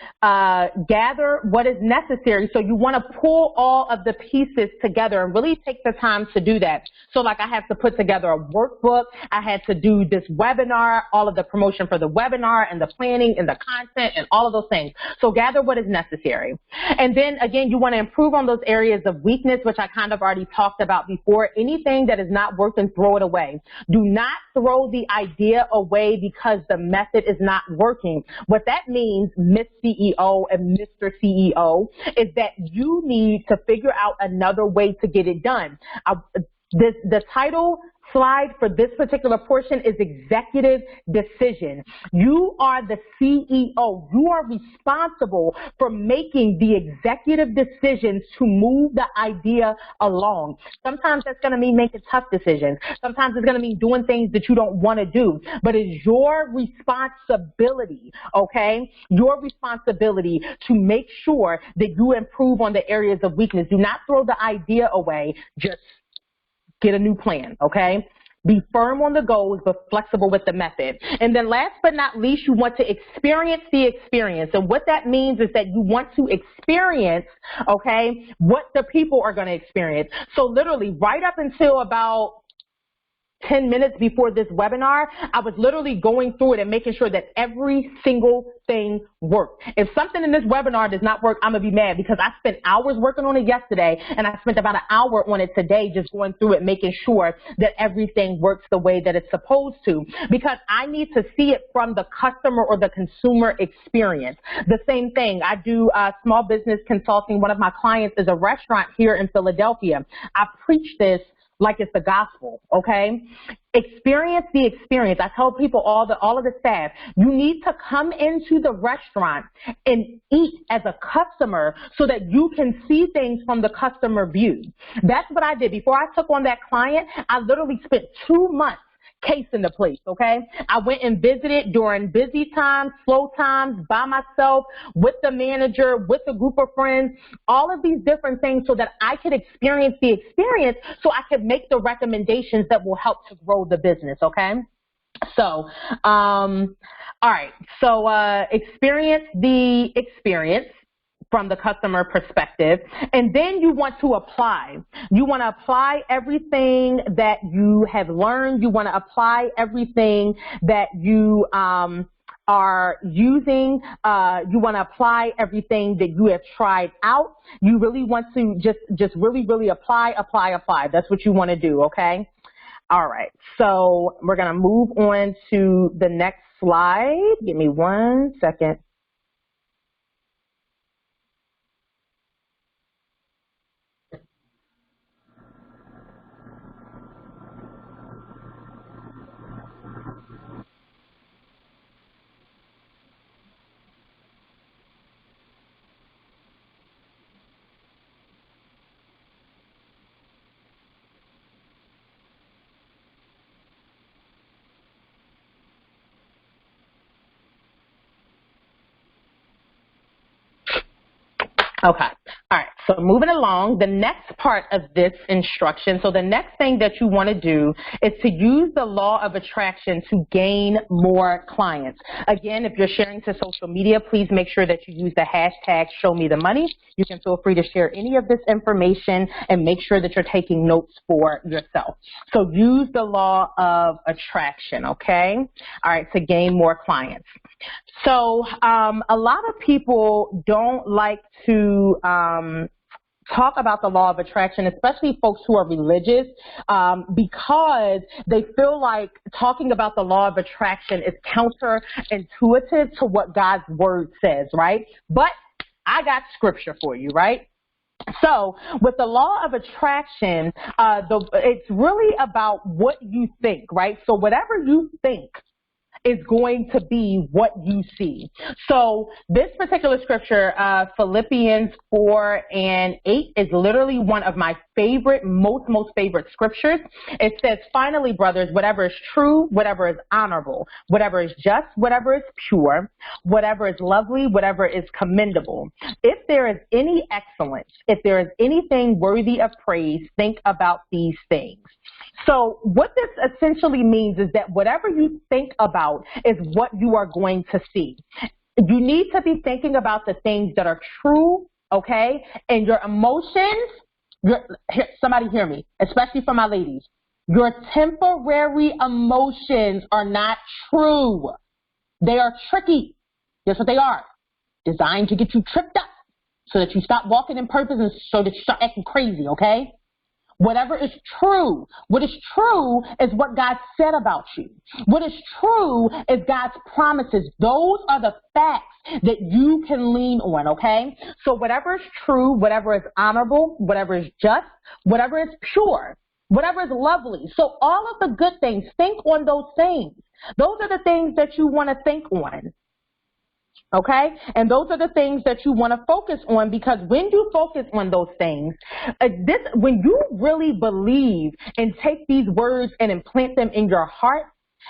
gather what is necessary. So you want to pull all of the pieces together and really take the time to do that. So like I have to put together a workbook. I had to do this webinar, all of the promotion for the webinar and the planning and the content and all of those things. So gather what is necessary. And then again, you want to improve on those areas of weakness, which I kind of already talked about before. Anything that is not working, throw it away. Do not throw the idea away because the method is not working. What that means, Miss CEO and Mr. CEO, is that you need to figure out another way to get it done. The title slide for this particular portion is executive decision. You are the CEO. You are responsible for making the executive decisions to move the idea along. Sometimes that's going to mean making tough decisions. Sometimes it's going to mean doing things that you don't want to do. But it's your responsibility, okay? Your responsibility to make sure that you improve on the areas of weakness. Do not throw the idea away. Just get a new plan, okay? Be firm on the goals, but flexible with the method. And then last but not least, you want to experience the experience. And what that means is that you want to experience, okay, what the people are going to experience. So literally right up until about 10 minutes before this webinar, I was literally going through it and making sure that every single thing worked. If something in this webinar does not work, I'm going to be mad because I spent hours working on it yesterday and I spent about an hour on it today just going through it, making sure that everything works the way that it's supposed to, because I need to see it from the customer or the consumer experience. The same thing, I do small business consulting. One of my clients is a restaurant here in Philadelphia. I preach this like it's the gospel, okay? Experience the experience. I tell people, all of the staff, you need to come into the restaurant and eat as a customer so that you can see things from the customer view. That's what I did. Before I took on that client, I literally spent 2 months casing the place, okay? I went and visited during busy times, slow times, by myself, with the manager, with a group of friends, all of these different things so that I could experience the experience so I could make the recommendations that will help to grow the business, okay? So, all right, so experience the experience from the customer perspective, and then you want to apply. You want to apply everything that you have learned. You want to apply everything that you are using. You want to apply everything that you have tried out. You really want to just really apply. That's what you want to do, okay? All right, so we're going to move on to the next slide. Give me 1 second. Okay. All right. So moving along, the next part of this instruction, so the next thing that you want to do is to use the law of attraction to gain more clients. Again, if you're sharing to social media, please make sure that you use the hashtag ShowMeTheMoney. You can feel free to share any of this information and make sure that you're taking notes for yourself. So use the law of attraction, okay? All right, to gain more clients. So a lot of people don't like to talk about the law of attraction, especially folks who are religious, because they feel like talking about the law of attraction is counterintuitive to what God's word says, right? But I got scripture for you, right? So with the law of attraction, it's really about what you think, right? So whatever you think is going to be what you see. So this particular scripture, Philippians 4:8, is literally one of my favorite, most favorite scriptures. It says, finally, brothers, whatever is true, whatever is honorable, whatever is just, whatever is pure, whatever is lovely, whatever is commendable. If there is any excellence, if there is anything worthy of praise, think about these things. So what this essentially means is that whatever you think about is what you are going to see. You need to be thinking about the things that are true, okay? And your emotions, somebody hear me, especially for my ladies. Your temporary emotions are not true. They are tricky. That's what they are. Designed to get you tripped up so that you stop walking in purpose and so that you start acting crazy, okay? Whatever is true. What is true is what God said about you. What is true is God's promises. Those are the facts that you can lean on, okay? So whatever is true, whatever is honorable, whatever is just, whatever is pure, whatever is lovely. So all of the good things, think on those things. Those are the things that you want to think on. Okay? And those are the things that you want to focus on, because when you focus on those things, when you really believe and take these words and implant them in your heart,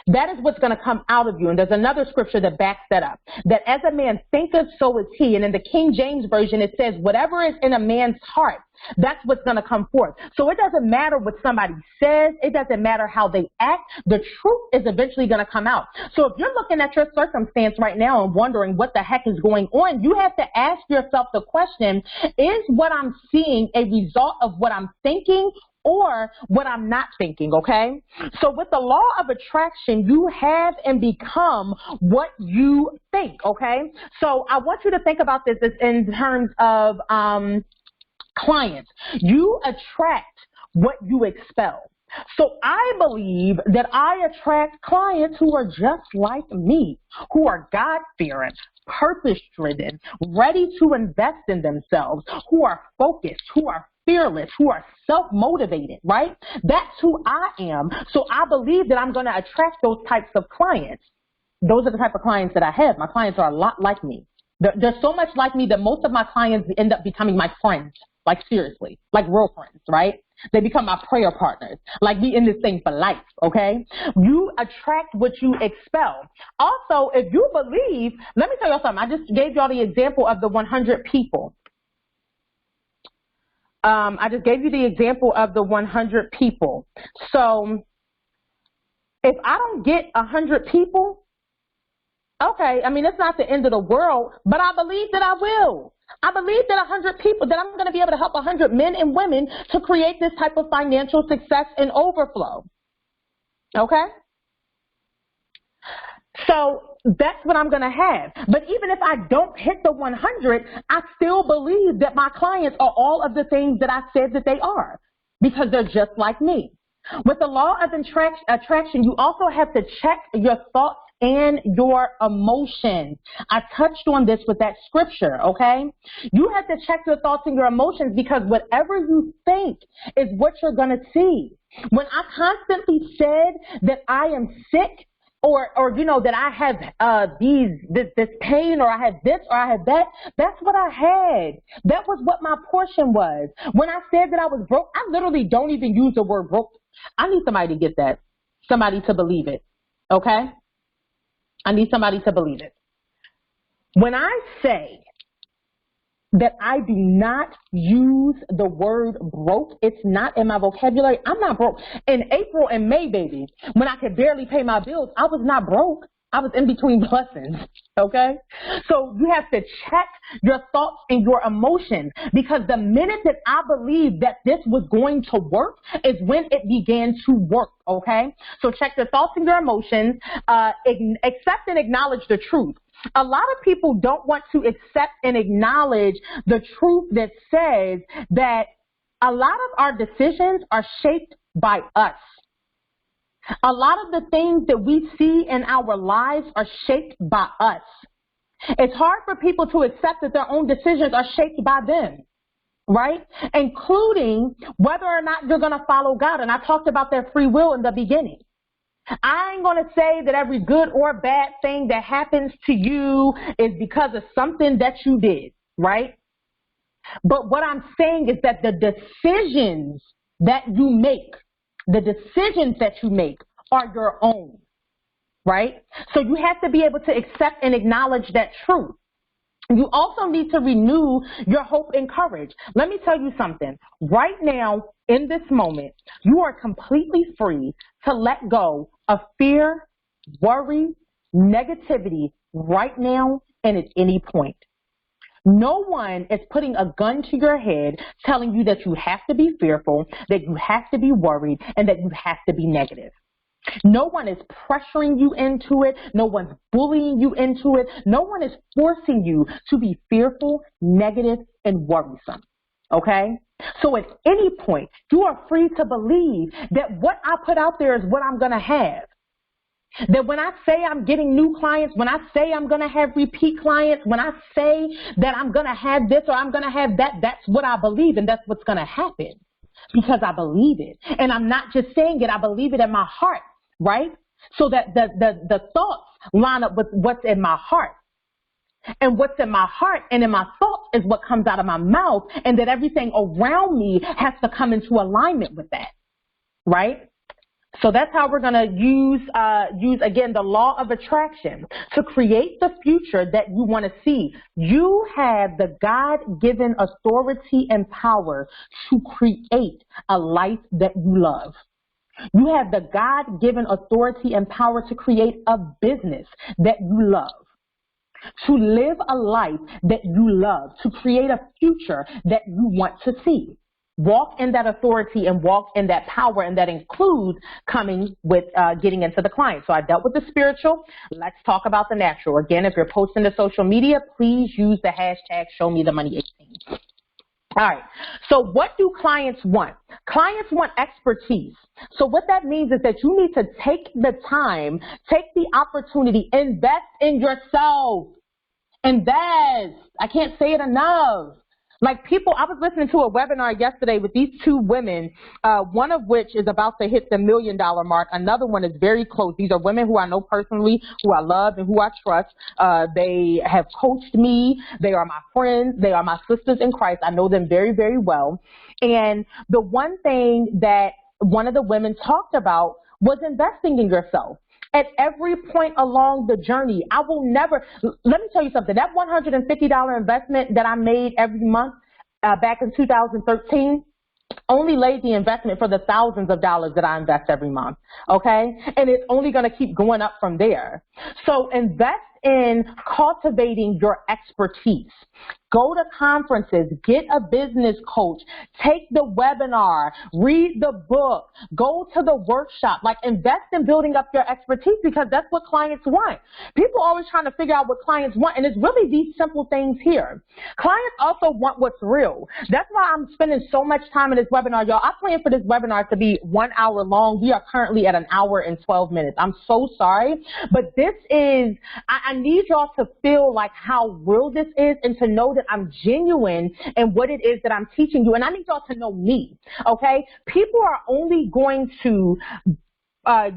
That is what's going to come out of you. And there's another scripture that backs that up. That as a man thinketh, so is he. And in the King James Version, it says, whatever is in a man's heart, that's what's going to come forth. So it doesn't matter what somebody says. It doesn't matter how they act. The truth is eventually going to come out. So if you're looking at your circumstance right now and wondering what the heck is going on, you have to ask yourself the question, is what I'm seeing a result of what I'm thinking or what I'm not thinking, okay? So with the law of attraction, you have and become what you think, okay? So I want you to think about this in terms of clients. You attract what you expel. So I believe that I attract clients who are just like me, who are God-fearing, purpose-driven, ready to invest in themselves, who are focused, who are fearless, who are self-motivated, right? That's who I am. So I believe that I'm going to attract those types of clients. Those are the type of clients that I have. My clients are a lot like me. They're so much like me that most of my clients end up becoming my friends, like seriously, like real friends, right? They become my prayer partners, like we in this thing for life, okay? You attract what you expel. Also, if you believe, let me tell you something. I just gave y'all the example of the 100 people. I just gave you the example of the 100 people. So if I don't get 100 people, okay, I mean, it's not the end of the world, but I believe that I will. I believe that 100 people, that I'm going to be able to help 100 men and women to create this type of financial success and overflow. Okay? So that's what I'm going to have. But even if I don't hit the 100, I still believe that my clients are all of the things that I said that they are, because they're just like me. With the law of attraction, you also have to check your thoughts and your emotions. I touched on this with that scripture, okay? You have to check your thoughts and your emotions, because whatever you think is what you're going to see. When I constantly said that I am sick, or you know, that I have this pain, or I have this, or I have that, that's what I had. That was what my portion was. When I said that I was broke, I literally don't even use the word broke. I need somebody to get that, somebody to believe it, okay? I need somebody to believe it. When I say that I do not use the word broke, it's not in my vocabulary. I'm not broke. In April and May, baby, when I could barely pay my bills, I was not broke. I was in between blessings, okay? So you have to check your thoughts and your emotions, because the minute that I believed that this was going to work is when it began to work, okay? So check your thoughts and your emotions, accept and acknowledge the truth. A lot of people don't want to accept and acknowledge the truth that says that a lot of our decisions are shaped by us. A lot of the things that we see in our lives are shaped by us. It's hard for people to accept that their own decisions are shaped by them, right? Including whether or not you're going to follow God. And I talked about their free will in the beginning. I ain't going to say that every good or bad thing that happens to you is because of something that you did, right? But what I'm saying is that the decisions that you make, are your own, right? So you have to be able to accept and acknowledge that truth. You also need to renew your hope and courage. Let me tell you something. Right now, in this moment, you are completely free to let go of fear, worry, negativity right now and at any point. No one is putting a gun to your head telling you that you have to be fearful, that you have to be worried, and that you have to be negative. No one is pressuring you into it. No one's bullying you into it. No one is forcing you to be fearful, negative, and worrisome. Okay? So at any point, you are free to believe that what I put out there is what I'm going to have. That when I say I'm getting new clients, when I say I'm going to have repeat clients, when I say that I'm going to have this or I'm going to have that, that's what I believe, and that's what's going to happen because I believe it. And I'm not just saying it, I believe it in my heart, right? So that the thoughts line up with what's in my heart. And what's in my heart and in my thoughts is what comes out of my mouth, and that everything around me has to come into alignment with that, right? So that's how we're going to use again the law of attraction to create the future that you want to see. You have the God-given authority and power to create a life that you love. You have the God-given authority and power to create a business that you love, to live a life that you love, to create a future that you want to see. Walk in that authority and walk in that power, and that includes coming with getting into the client. So I dealt with the spiritual. Let's talk about the natural. Again, if you're posting to social media, please use the hashtag ShowMeTheMoney2019. All right, so what do clients want? Clients want expertise. So what that means is that you need to take the time, take the opportunity, invest in yourself. Invest. I can't say it enough. Like people, I was listening to a webinar yesterday with these two women, one of which is about to hit the $1 million mark. Another one is very close. These are women who I know personally, who I love and who I trust. They have coached me. They are my friends. They are my sisters in Christ. I know them very, very well. And the one thing that one of the women talked about was investing in yourself. At every point along the journey, I will never, let me tell you something, that $150 investment that I made every month back in 2013 only laid the investment for the thousands of dollars that I invest every month, okay? And it's only going to keep going up from there. So invest in cultivating your expertise. Go to conferences, get a business coach, take the webinar, read the book, go to the workshop, like invest in building up your expertise, because that's what clients want. People are always trying to figure out what clients want, and it's really these simple things here. Clients also want what's real. That's why I'm spending so much time in this webinar, y'all. I plan for this webinar to be 1 hour long. We are currently at 1 hour and 12 minutes. I'm so sorry, but this is, I need y'all to feel like how real this is and to know that I'm genuine in what it is that I'm teaching you. And I need y'all to know me, okay? People are only going to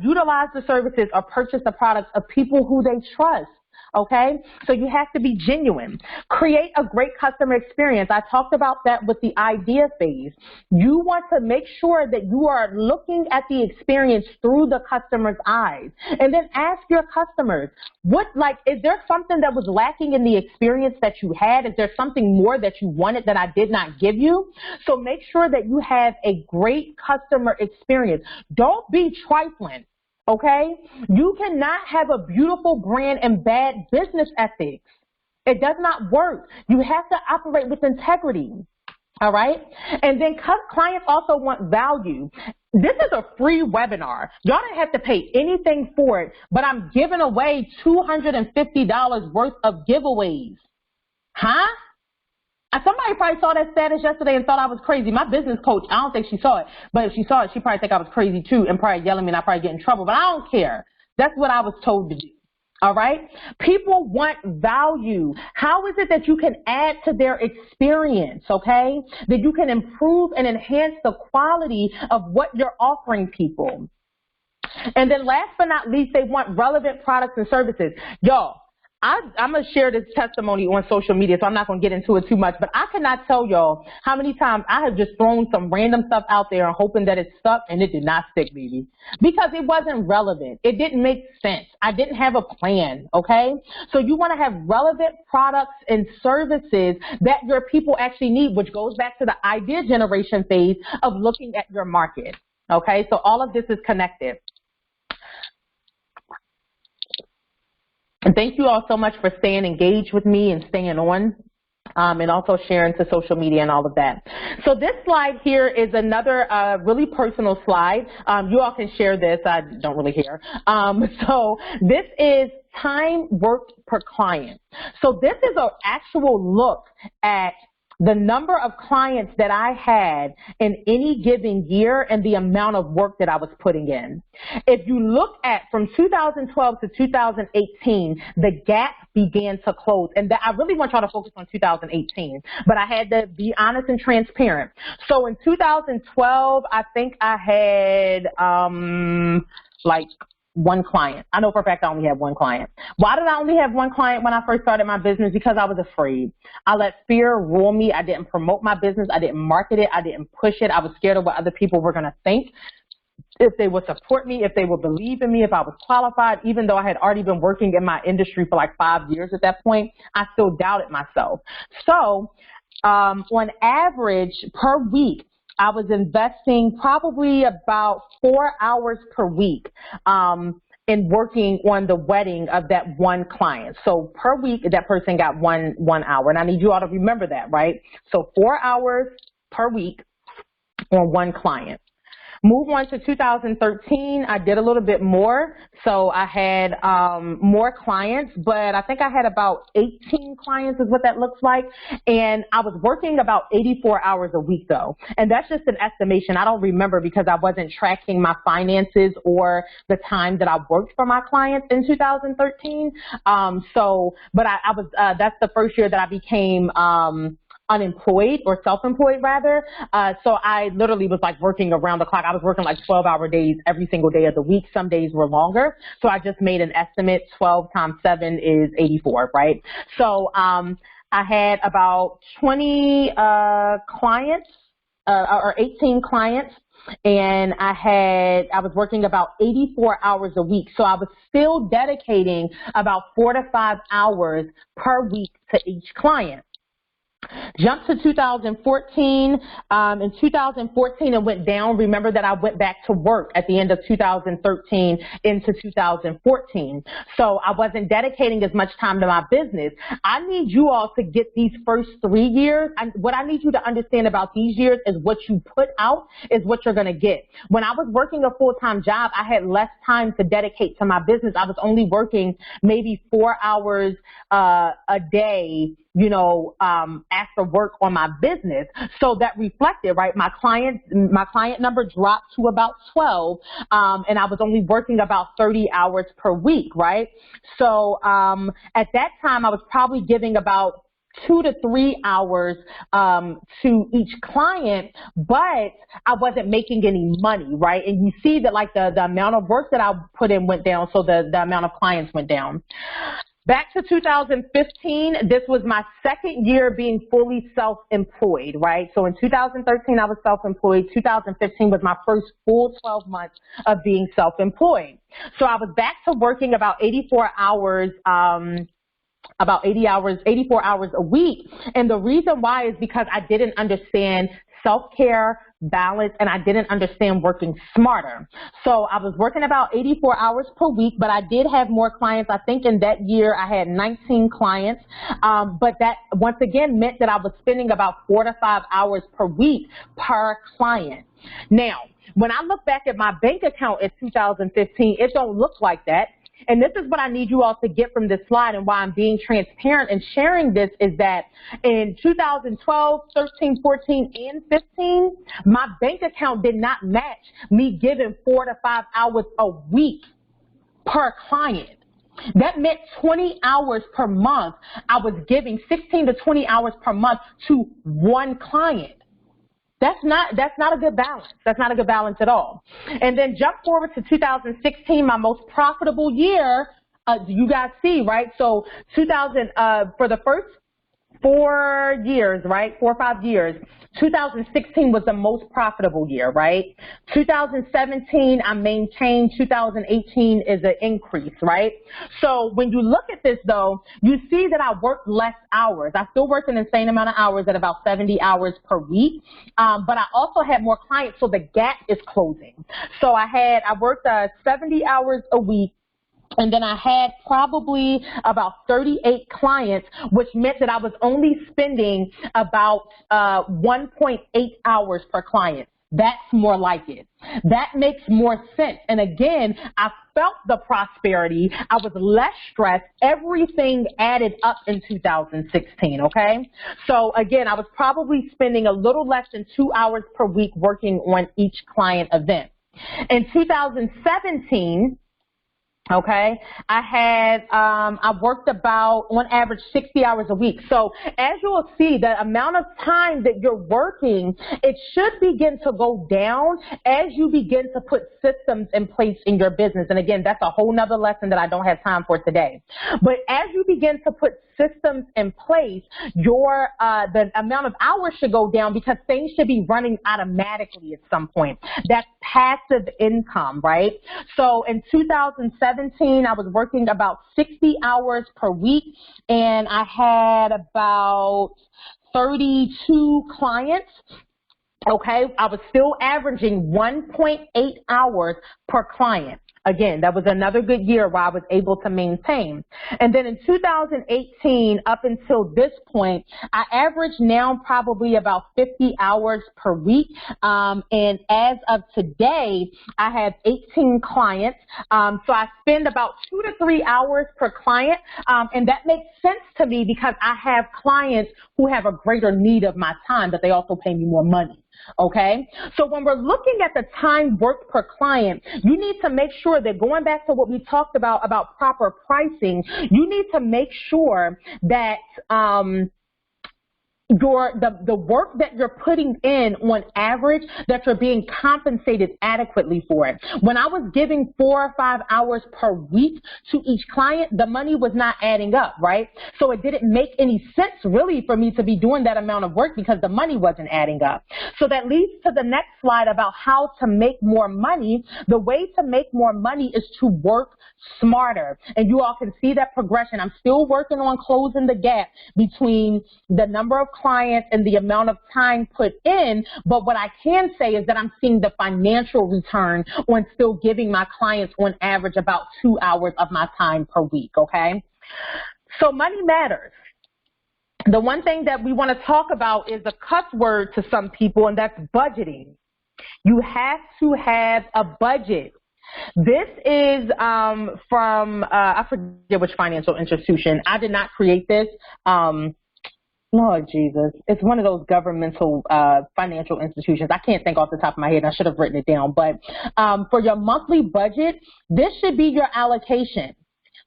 utilize the services or purchase the products of people who they trust. Okay, so you have to be genuine. Create a great customer experience. I talked about that with the idea phase. You want to make sure that you are looking at the experience through the customer's eyes. And then ask your customers, is there something that was lacking in the experience that you had? Is there something more that you wanted that I did not give you? So make sure that you have a great customer experience. Don't be trifling. Okay? You cannot have a beautiful brand and bad business ethics. It does not work. You have to operate with integrity. All right? And then clients also want value. This is a free webinar. Y'all don't have to pay anything for it, but I'm giving away $250 worth of giveaways. Huh? Somebody probably saw that status yesterday and thought I was crazy. My business coach, I don't think she saw it, but if she saw it, she probably think I was crazy too and probably yell at me and I probably get in trouble, but I don't care. That's what I was told to do. All right? People want value. How is it that you can add to their experience, okay? That you can improve and enhance the quality of what you're offering people. And then last but not least, they want relevant products and services. Y'all, I'm going to share this testimony on social media, so I'm not going to get into it too much, but I cannot tell y'all how many times I have just thrown some random stuff out there and hoping that it stuck, and it did not stick, baby, because it wasn't relevant. It didn't make sense. I didn't have a plan, okay? So you want to have relevant products and services that your people actually need, which goes back to the idea generation phase of looking at your market, okay? So all of this is connected. And thank you all so much for staying engaged with me and staying on and also sharing to social media and all of that. So this slide here is another really personal slide. You all can share this. I don't really care. So this is time worked per client. So this is an actual look at the number of clients that I had in any given year and the amount of work that I was putting in. If you look at from 2012 to 2018, the gap began to close. And I really want y'all to focus on 2018, but I had to be honest and transparent. So in 2012, I think I had like one client. I know for a fact I only had one client. Why did I only have one client when I first started my business? Because I was afraid. I let fear rule me. I didn't promote my business. I didn't market it. I didn't push it. I was scared of what other people were going to think. if they would support me, if they would believe in me, if I was qualified. Even though I had already been working in my industry for like 5 years at that point, I still doubted myself. So on average per week, I was investing probably about 4 hours per week in working on the wedding of that one client. So per week, that person got one hour. And I need you all to remember that, right? So 4 hours per week on one client. Move on to 2013, I did a little bit more. So I had more clients, but I think I had about 18 clients is what that looks like. And I was working about 84 hours a week though. And that's just an estimation. I don't remember because I wasn't tracking my finances or the time that I worked for my clients in 2013. But I was, that's the first year that I became, unemployed or self-employed rather. So I literally was like working around the clock. I was working like 12-hour days every single day of the week. Some days were longer. So I just made an estimate. 12 times 7 is 84, right? So I had about 20 clients or 18 clients. And I was working about 84 hours a week. So I was still dedicating about 4 to 5 hours per week to each client. Jump to 2014. In 2014, it went down. Remember that I went back to work at the end of 2013 into 2014. So I wasn't dedicating as much time to my business. I need you all to get these first 3 years. And what I need you to understand about these years is what you put out is what you're going to get. When I was working a full-time job, I had less time to dedicate to my business. I was only working maybe 4 hours a day, you know, after work on my business. So that reflected, right? My client number dropped to about 12, and I was only working about 30 hours per week, right? So at that time, I was probably giving about 2 to 3 hours to each client, but I wasn't making any money, right? And you see that like the amount of work that I put in went down, so the amount of clients went down. Back to 2015, this was my second year being fully self-employed, right? So in 2013, I was self-employed. 2015 was my first full 12 months of being self-employed. So I was back to working about 84 hours, about 84 hours a week. And the reason why is because I didn't understand self-care, balance, and I didn't understand working smarter. So I was working about 84 hours per week, but I did have more clients. I think in that year I had 19 clients, but that once again meant that I was spending about 4 to 5 hours per week per client. Now, when I look back at my bank account in 2015, it don't look like that. And this is what I need you all to get from this slide, and why I'm being transparent and sharing this is that in 2012, 13, 14, and 15, my bank account did not match me giving 4 to 5 hours a week per client. That meant 20 hours per month. I was giving 16 to 20 hours per month to one client. That's not a good balance. That's not a good balance at all. And then jump forward to 2016, my most profitable year. You guys see, right? So for the first 4 years, right? 4 or 5 years, 2016 was the most profitable year, right? 2017, I maintained. 2018 is an increase, right? So when you look at this though, you see that I worked less hours. I still worked an insane amount of hours at about 70 hours per week. But I also had more clients, so the gap is closing. So I worked 70 hours a week. And then I had probably about 38 clients, which meant that I was only spending about 1.8 hours per client. That's more like it. That makes more sense. And again, I felt the prosperity. I was less stressed. Everything added up in 2016, okay? So again, I was probably spending a little less than 2 hours per week working on each client event. In 2017, Okay, I worked about on average 60 hours a week. So as you'll see, the amount of time that you're working, it should begin to go down as you begin to put systems in place in your business. And again, that's a whole nother lesson that I don't have time for today. But as you begin to put systems in place, the amount of hours should go down because things should be running automatically at some point. That's passive income, right? So in 2017, I was working about 60 hours per week, and I had about 32 clients. Okay, I was still averaging 1.8 hours per client. Again, that was another good year where I was able to maintain. And then in 2018, up until this point, I average now probably about 50 hours per week. And as of today, I have 18 clients. So I spend about 2 to 3 hours per client. And that makes sense to me because I have clients who have a greater need of my time, but they also pay me more money. Okay, so when we're looking at the time worked per client, you need to make sure that going back to what we talked about proper pricing, you need to make sure that the work that you're putting in on average, that you're being compensated adequately for it. When I was giving 4 or 5 hours per week to each client, the money was not adding up, right? So it didn't make any sense really for me to be doing that amount of work because the money wasn't adding up. So that leads to the next slide about how to make more money. The way to make more money is to work smarter. And you all can see that progression. I'm still working on closing the gap between the number of clients and the amount of time put in, but what I can say is that I'm seeing the financial return on still giving my clients on average about 2 hours of my time per week, okay? So money matters. The one thing that we want to talk about is a cuss word to some people, and that's budgeting. You have to have a budget. This is from, I forget which financial institution. I did not create this. Lord Jesus, it's one of those governmental financial institutions. I can't think off the top of my head. I should have written it down. But for your monthly budget, this should be your allocation.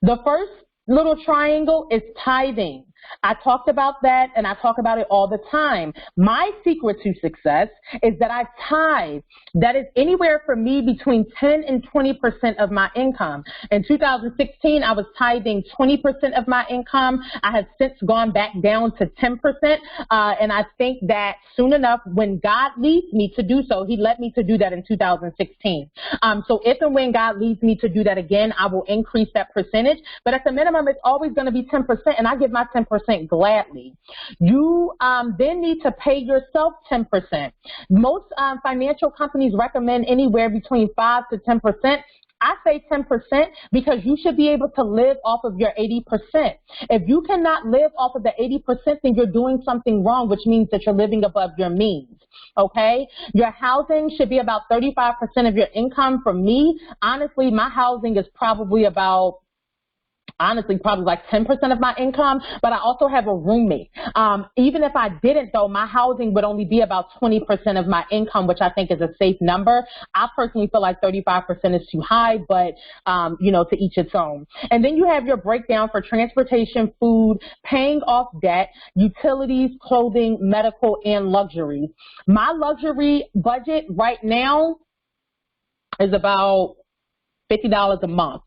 The first little triangle is tithing. I talked about that, and I talk about it all the time. My secret to success is that I tithe. That is anywhere for me between 10 and 20% of my income. In 2016, I was tithing 20% of my income. I have since gone back down to 10%, and I think that soon enough, when God leads me to do so, He led me to do that in 2016. So if and when God leads me to do that again, I will increase that percentage. But at the minimum, it's always going to be 10%, and I give my 10% gladly. You then need to pay yourself 10%. Most financial companies recommend anywhere between 5 to 10%. I say 10% because you should be able to live off of your 80%. If you cannot live off of the 80%, then you're doing something wrong, which means that you're living above your means. Okay? Your housing should be about 35% of your income. For me, honestly, my housing is probably about probably like 10% of my income, but I also have a roommate. Even if I didn't, though, my housing would only be about 20% of my income, which I think is a safe number. I personally feel like 35% is too high, but, to each its own. And then you have your breakdown for transportation, food, paying off debt, utilities, clothing, medical, and luxuries. My luxury budget right now is about $50 a month.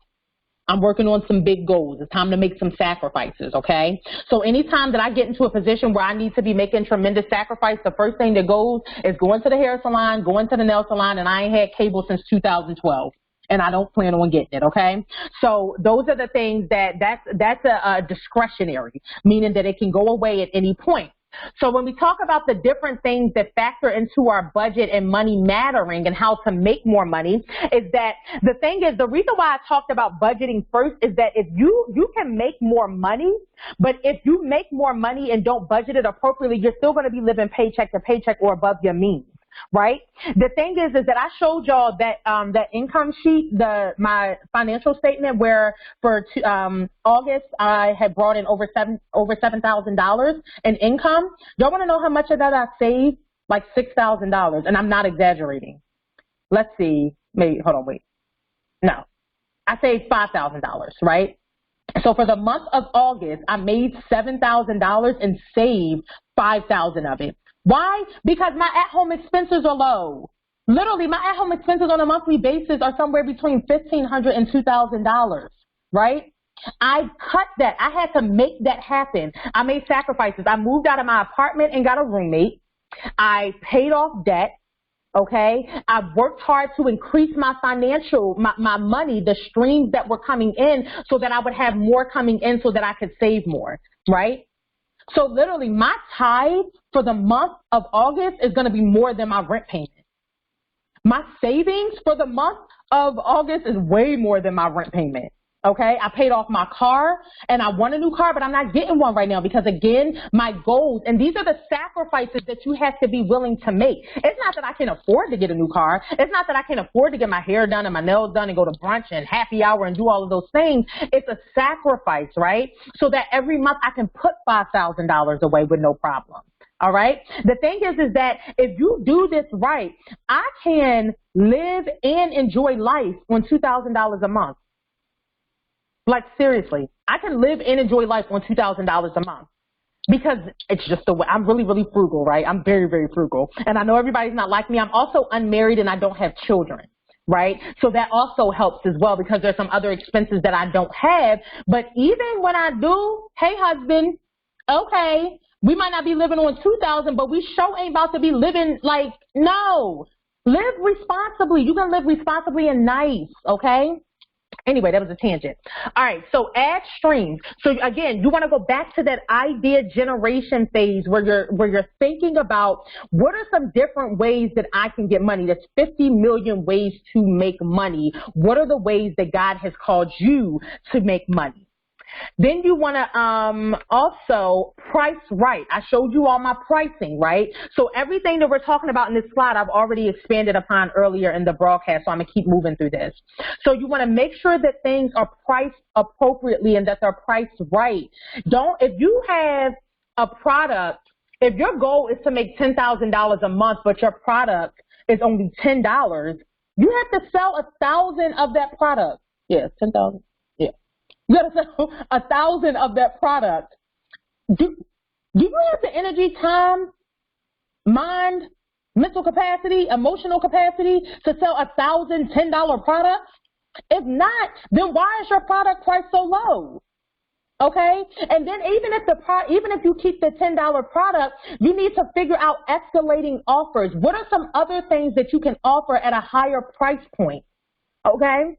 I'm working on some big goals. It's time to make some sacrifices, okay? So anytime that I get into a position where I need to be making tremendous sacrifice, the first thing that goes is going to the hair salon, going to the nail salon, and I ain't had cable since 2012. And I don't plan on getting it, okay? So those are the things that's a discretionary, meaning that it can go away at any point. So when we talk about the different things that factor into our budget and money mattering and how to make more money, is that the thing is, the reason why I talked about budgeting first is that if you can make more money, but if you make more money and don't budget it appropriately, you're still going to be living paycheck to paycheck or above your means. Right? The thing is that I showed y'all that that income sheet, my financial statement, where for August I had brought in over $7,000 in income. Y'all want to know how much of that I saved? Like $6,000, and I'm not exaggerating. Let's see. Maybe hold on, wait. No. I saved $5,000, right? So for the month of August, I made $7,000 and saved $5,000 of it. Why? Because my at-home expenses are low. Literally, my at-home expenses on a monthly basis are somewhere between $1,500 and $2,000, right? I cut that. I had to make that happen. I made sacrifices. I moved out of my apartment and got a roommate. I paid off debt. Okay, I worked hard to increase my my money, the streams that were coming in, so that I would have more coming in so that I could save more, right? So literally my tithe for the month of August is going to be more than my rent payment. My savings for the month of August is way more than my rent payment. Okay, I paid off my car and I want a new car, but I'm not getting one right now because, again, my goals, and these are the sacrifices that you have to be willing to make. It's not that I can afford to get a new car. It's not that I can afford to get my hair done and my nails done and go to brunch and happy hour and do all of those things. It's a sacrifice, right? So that every month I can put $5,000 away with no problem. All right. The thing is that if you do this right, I can live and enjoy life on $2,000 a month. Like, seriously, I can live and enjoy life on $2,000 a month because it's just the way. I'm really, really frugal, right? I'm very, very frugal. And I know everybody's not like me. I'm also unmarried and I don't have children, right? So that also helps as well because there's some other expenses that I don't have. But even when I do, hey, husband, okay, we might not be living on $2,000, but we sure ain't about to be living like, no. Live responsibly. You can live responsibly and nice, okay? Anyway, that was a tangent. All right, so add streams. So again, you want to go back to that idea generation phase where you're thinking about what are some different ways that I can get money. That's 50 million ways to make money. What are the ways that God has called you to make money? Then you want to also price right. I showed you all my pricing, right? So everything that we're talking about in this slide, I've already expanded upon earlier in the broadcast, so I'm going to keep moving through this. So you want to make sure that things are priced appropriately and that they're priced right. If you have a product, if your goal is to make $10,000 a month, but your product is only $10, you have to sell 1,000 of that product. Yeah, 10,000. Yeah. You got to sell 1,000 of that product. Do you have the energy, time, mind, mental capacity, emotional capacity to sell 1,000 $10 products? If not, then why is your product price so low? Okay, and then even if you keep the $10 product, you need to figure out escalating offers. What are some other things that you can offer at a higher price point? Okay.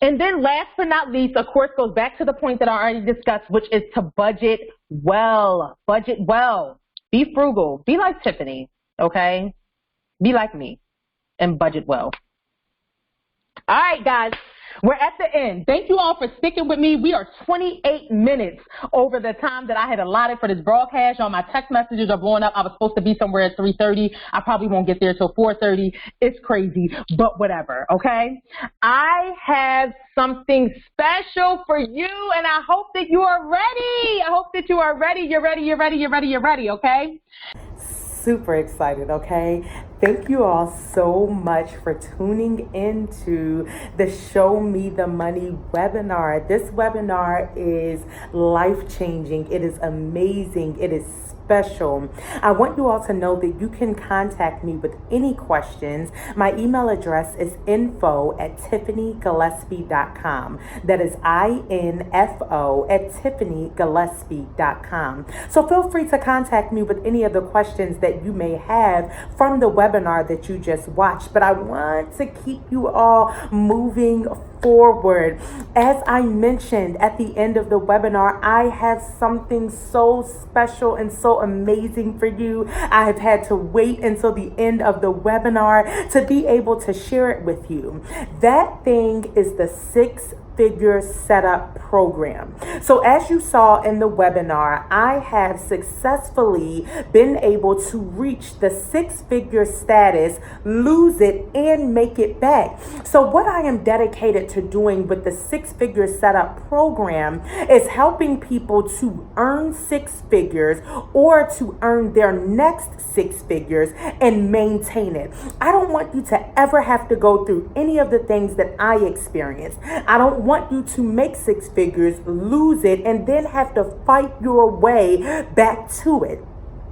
And then last but not least, of course, goes back to the point that I already discussed, which is to budget well. Budget well. Be frugal. Be like Tiffany, okay? Be like me and budget well. All right, guys. We're at the end. Thank you all for sticking with me. We are 28 minutes over the time that I had allotted for this broadcast. All my text messages are blowing up. I was supposed to be somewhere at 3:30. I probably won't get there till 4:30. It's crazy, but whatever, okay? I have something special for you, and I hope that you are ready. I hope that you are ready. You're ready, okay? Super excited, okay? Thank you all so much for tuning into the Show Me the Money webinar. This webinar is life-changing. It is amazing. It is special. I want you all to know that you can contact me with any questions. My email address is info@tiffanygillespie.com. That is info@tiffanygillespie.com. So feel free to contact me with any of the questions that you may have from the webinar that you just watched. But I want to keep you all moving forward. As I mentioned at the end of the webinar, I have something so special and so amazing for you. I have had to wait until the end of the webinar to be able to share it with you. That thing is the 6 six-figure setup program. So as you saw in the webinar, I have successfully been able to reach the six-figure status, lose it, and make it back. So what I am dedicated to doing with the six-figure setup program is helping people to earn six figures or to earn their next six figures and maintain it. I don't want you to ever have to go through any of the things that I experienced. I don't want you to make six figures, lose it, and then have to fight your way back to it.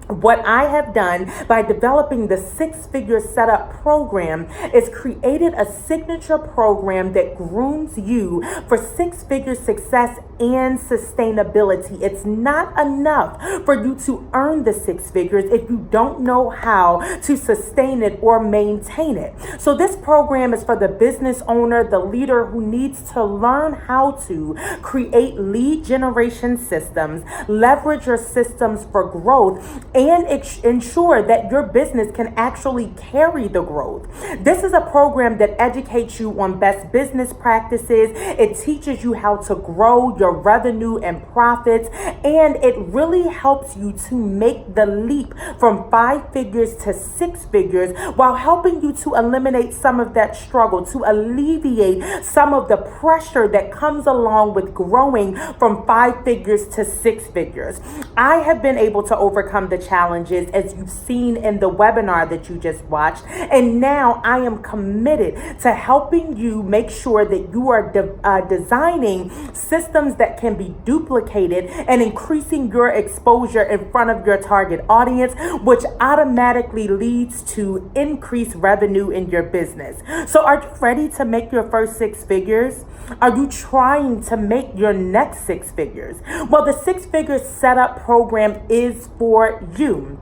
What I have done by developing the six-figure setup program is created a signature program that grooms you for six-figure success and sustainability. It's not enough for you to earn the six figures if you don't know how to sustain it or maintain it. So this program is for the business owner, the leader who needs to learn how to create lead generation systems, leverage your systems for growth, and ensure that your business can actually carry the growth. This is a program that educates you on best business practices. It teaches you how to grow your revenue and profits, and it really helps you to make the leap from five figures to six figures while helping you to eliminate some of that struggle, to alleviate some of the pressure that comes along with growing from five figures to six figures. I have been able to overcome the challenges as you've seen in the webinar that you just watched, and now I am committed to helping you make sure that you are designing systems that can be duplicated and increasing your exposure in front of your target audience, which automatically leads to increased revenue in your business. So are you ready to make your first six figures? Are you trying to make your next six figures? Well, the six-figure setup program is for you.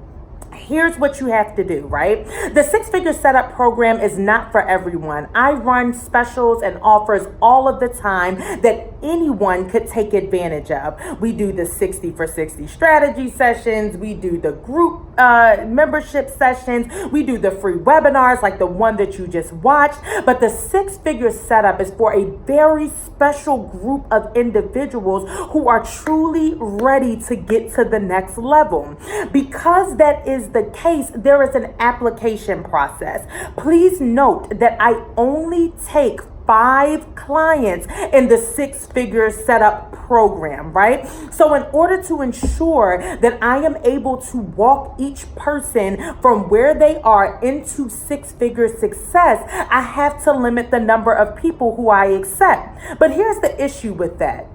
Here's what you have to do, right? The six-figure setup program is not for everyone. I run specials and offers all of the time that anyone could take advantage of. We do the 60 for 60 strategy sessions. We do the group membership sessions. We do the free webinars like the one that you just watched. But the six-figure setup is for a very special group of individuals who are truly ready to get to the next level. Because that is the case, there is an application process. Please note that I only take 5 clients in the six-figure setup program, right? So in order to ensure that I am able to walk each person from where they are into six-figure success, I have to limit the number of people who I accept. But here's the issue with that.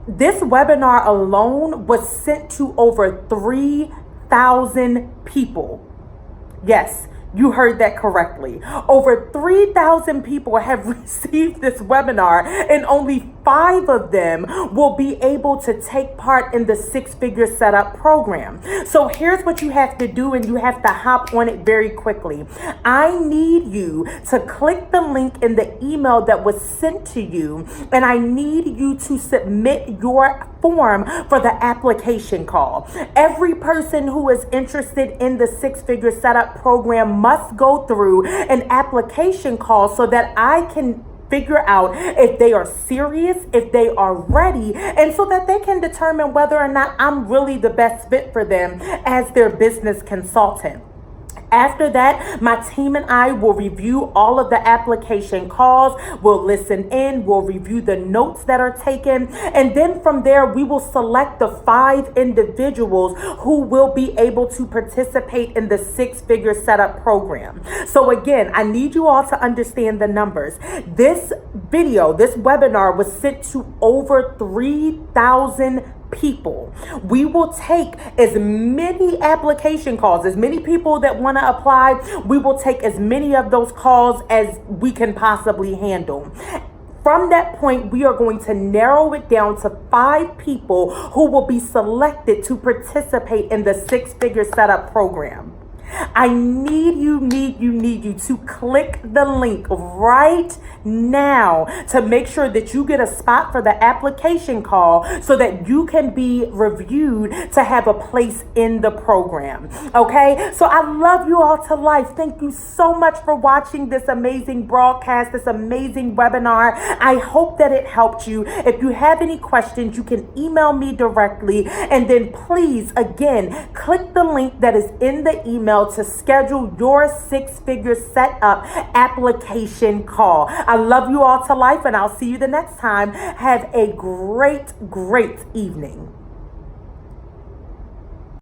This webinar alone was sent to over 3,000 people. Yes, you heard that correctly. Over 3,000 people have received this webinar, and only 5 of them will be able to take part in the six-figure setup program. So here's what you have to do, and you have to hop on it very quickly. I need you to click the link in the email that was sent to you, and I need you to submit your form for the application call. Every person who is interested in the six-figure setup program must go through an application call so that I can figure out if they are serious, if they are ready, and so that they can determine whether or not I'm really the best fit for them as their business consultant. After that, my team and I will review all of the application calls, we'll listen in, we'll review the notes that are taken, and then from there, we will select the 5 individuals who will be able to participate in the six-figure setup program. So again, I need you all to understand the numbers. This video, this webinar was sent to over 3,000 people. We will take as many application calls, as many people that want to apply. We will take as many of those calls as we can possibly handle. From that point, we are going to narrow it down to 5 people who will be selected to participate in the six-figure setup program. I need you to click the link right now to make sure that you get a spot for the application call so that you can be reviewed to have a place in the program. Okay? So I love you all to life. Thank you so much for watching this amazing broadcast, this amazing webinar. I hope that it helped you. If you have any questions, you can email me directly. And then please, again, click the link that is in the email to schedule your 6-figure setup application call. I love you all to life, and I'll see you the next time. Have a great evening.